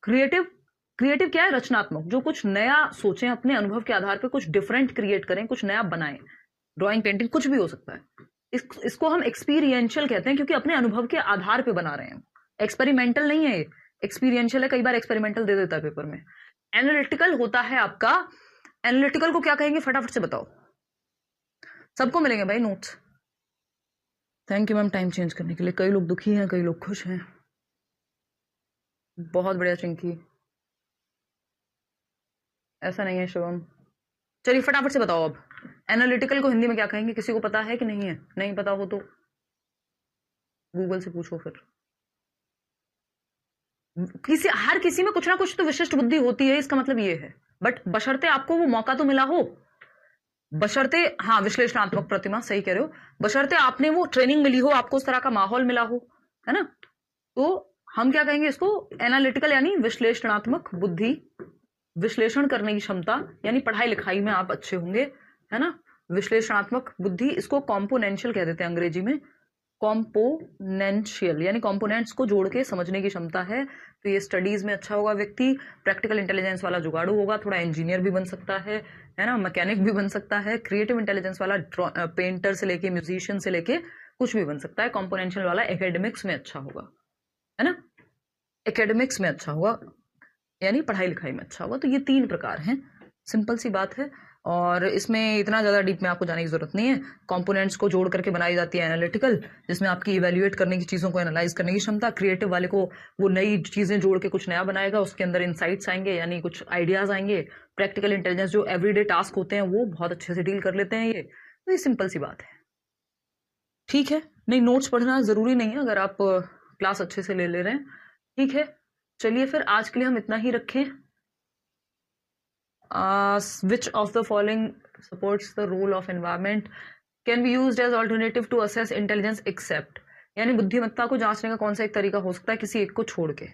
क्रिएटिव क्या है, रचनात्मक, जो कुछ नया सोचें, अपने अनुभव के आधार पर कुछ डिफरेंट क्रिएट करें, कुछ नया बनाएं, ड्राइंग पेंटिंग कुछ भी हो सकता है। इसको हम एक्सपीरियंशियल कहते हैं, क्योंकि अपने अनुभव के आधार पर बना रहे हैं। एक्सपेरिमेंटल नहीं है, एक्सपीरियंशियल है। कई बार एक्सपेरिमेंटल दे देता है पेपर में। एनालिटिकल होता है आपका, एनालिटिकल को क्या कहेंगे फटाफट से बताओ, सबको मिलेंगे भाई notes. Thank you ma'am time change करने के लिए। कई लोग दुखी हैं, कई लोग खुश हैं। बहुत बढ़िया चिंकी, ऐसा नहीं है शिवम। चलिए फटाफट से बताओ अब, एनालिटिकल को हिंदी में क्या कहेंगे, किसी को पता है कि नहीं है? नहीं पता हो तो गूगल से पूछो फिर। हर किसी में कुछ ना कुछ तो विशिष्ट बुद्धि होती है, इसका मतलब ये है, बट बशर्ते आपको वो मौका तो मिला हो, बशर्ते, हाँ विश्लेषणात्मक प्रतिमा, सही कह रहे हो, बशर्ते आपने वो ट्रेनिंग मिली हो, आपको उस तरह का माहौल मिला हो, है ना। तो हम क्या कहेंगे इसको, एनालिटिकल यानी विश्लेषणात्मक बुद्धि, विश्लेषण करने की क्षमता, यानी पढ़ाई लिखाई में आप अच्छे होंगे, है ना। विश्लेषणात्मक बुद्धि, इसको कॉम्पोनेंशियल कह देते हैं अंग्रेजी में। कॉम्पोनेंशियल यानी कॉम्पोनेंट्स को जोड़ के समझने की क्षमता है, तो ये स्टडीज में अच्छा होगा व्यक्ति। प्रैक्टिकल इंटेलिजेंस वाला जुगाड़ू होगा, थोड़ा इंजीनियर भी बन सकता है ना, मैकेनिक भी बन सकता है। क्रिएटिव इंटेलिजेंस वाला पेंटर से लेके म्यूजिशियन से लेके कुछ भी बन सकता है। कॉम्पोनेंशियल वाला एकेडमिक्स में अच्छा होगा, है ना, एकेडमिक्स में अच्छा होगा यानी पढ़ाई लिखाई में अच्छा होगा। तो ये 3 प्रकार हैं, सिंपल सी बात है, और इसमें इतना ज़्यादा डीप में आपको जाने की जरूरत नहीं है। कंपोनेंट्स को जोड़ करके बनाई जाती है एनालिटिकल, जिसमें आपकी इवेल्युएट करने की चीज़ों को एनालाइज करने की क्षमता। क्रिएटिव वाले को वो नई चीज़ें जोड़ के कुछ नया बनाएगा, उसके अंदर इंसाइट्स आएंगे यानी कुछ आइडियाज़ आएंगे। प्रैक्टिकल इंटेलिजेंस जो एवरीडे टास्क होते हैं वो बहुत अच्छे से डील कर लेते हैं ये। तो ये सिंपल सी बात है, ठीक है। नहीं नोट्स पढ़ना ज़रूरी नहीं है अगर आप क्लास अच्छे से ले रहे हैं, ठीक है। चलिए फिर आज के लिए हम इतना ही रखें। Which of the following supports the role of environment can be used as alternative to assess intelligence except, यानी बुद्धिमत्ता को जांचने का कौन सा एक तरीका हो सकता है किसी एक को छोड़ के,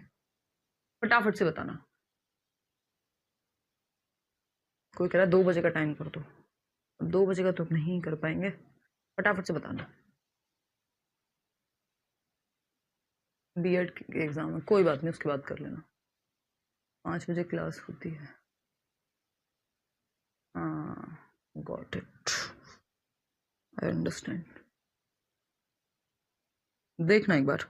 फटाफट से बताना। कोई कह रहा है 2 बजे का टाइम कर दो, 2 बजे का तो नहीं कर पाएंगे, फटाफट से बताना। बीएड के एग्जाम है, कोई बात नहीं उसके बाद कर लेना, 5 बजे क्लास होती है। Got it. I understand. देखना एक बार।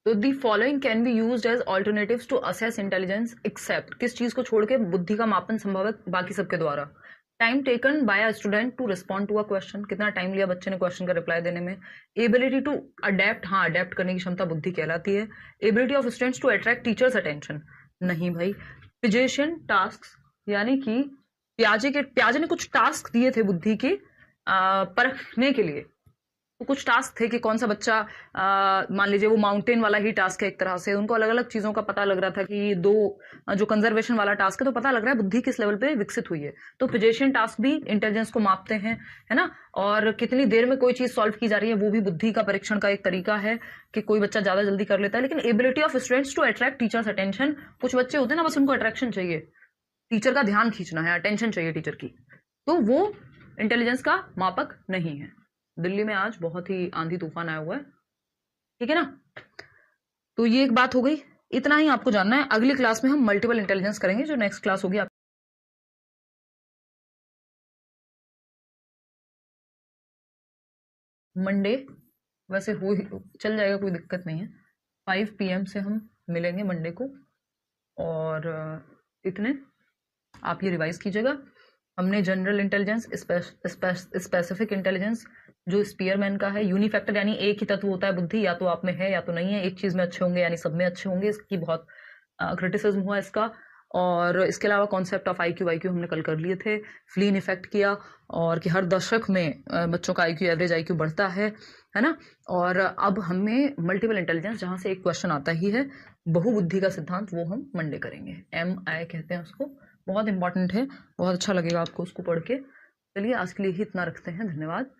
तो the following can be used as alternatives to assess intelligence except, किस चीज को छोड़ के बुद्धि का मापन संभव है बाकी सबके द्वारा। Time taken by a student to respond to a question, कितना टाइम लिया बच्चे ने क्वेश्चन का रिप्लाई देने में। एबिलिटी टू अडेप्ट, हाँ अडेप्ट करने की क्षमता बुद्धि कहलाती है। Ability of students to attract teachers attention, नहीं भाई। पिजेशियन टास्क, यानी कि प्याजे ने कुछ टास्क दिए थे बुद्धि के परखने के लिए, तो कुछ टास्क थे कि कौन सा बच्चा मान लीजिए वो माउंटेन वाला ही टास्क है एक तरह से, उनको अलग अलग चीज़ों का पता लग रहा था कि ये दो जो कंजर्वेशन वाला टास्क है तो पता लग रहा है बुद्धि किस लेवल पे विकसित हुई है। तो फिजिशियन टास्क भी इंटेलिजेंस को मापते हैं, है ना। और कितनी देर में कोई चीज़ सॉल्व की जा रही है वो भी बुद्धि का परीक्षण का एक तरीका है कि कोई बच्चा ज़्यादा जल्दी कर लेता है। लेकिन ability of students to attract teachers attention, कुछ बच्चे होते हैं ना बस उनको अट्रैक्शन चाहिए, टीचर का ध्यान खींचना है, अटेंशन चाहिए टीचर की, तो वो इंटेलिजेंस का मापक नहीं है। दिल्ली में आज बहुत ही आंधी तूफान आया हुआ है, ठीक है ना। तो ये एक बात हो गई, इतना ही आपको जानना है। अगली क्लास में हम मल्टीपल इंटेलिजेंस करेंगे, जो नेक्स्ट क्लास होगी मंडे। वैसे हो चल जाएगा, कोई दिक्कत नहीं है। 5 PM से हम मिलेंगे मंडे को। और इतने आप ये रिवाइज कीजिएगा। हमने जनरल इंटेलिजेंस, स्पेसिफिक इंटेलिजेंस जो स्पीयरमैन का है, यूनिफैक्टर यानी एक ही तत्व होता है बुद्धि, या तो आप में है या तो नहीं है, एक चीज में अच्छे होंगे यानी सब में अच्छे होंगे, इसकी बहुत क्रिटिसिज्म हुआ इसका। और इसके अलावा कॉन्सेप्ट ऑफ IQ वाईक्यू हमने कल कर लिए थे, फ्लीन इफेक्ट किया, और कि हर दशक में बच्चों का IQ, एवरेज IQ बढ़ता है ना। और अब हमें मल्टीपल इंटेलिजेंस, जहाँ से एक क्वेश्चन आता ही है, बहुबुद्धि का सिद्धांत, वो हम मंडे करेंगे। MI कहते हैं उसको, बहुत इंपॉर्टेंट है, बहुत अच्छा लगेगा आपको उसको पढ़ के। चलिए आज के लिए ही इतना रखते हैं, धन्यवाद।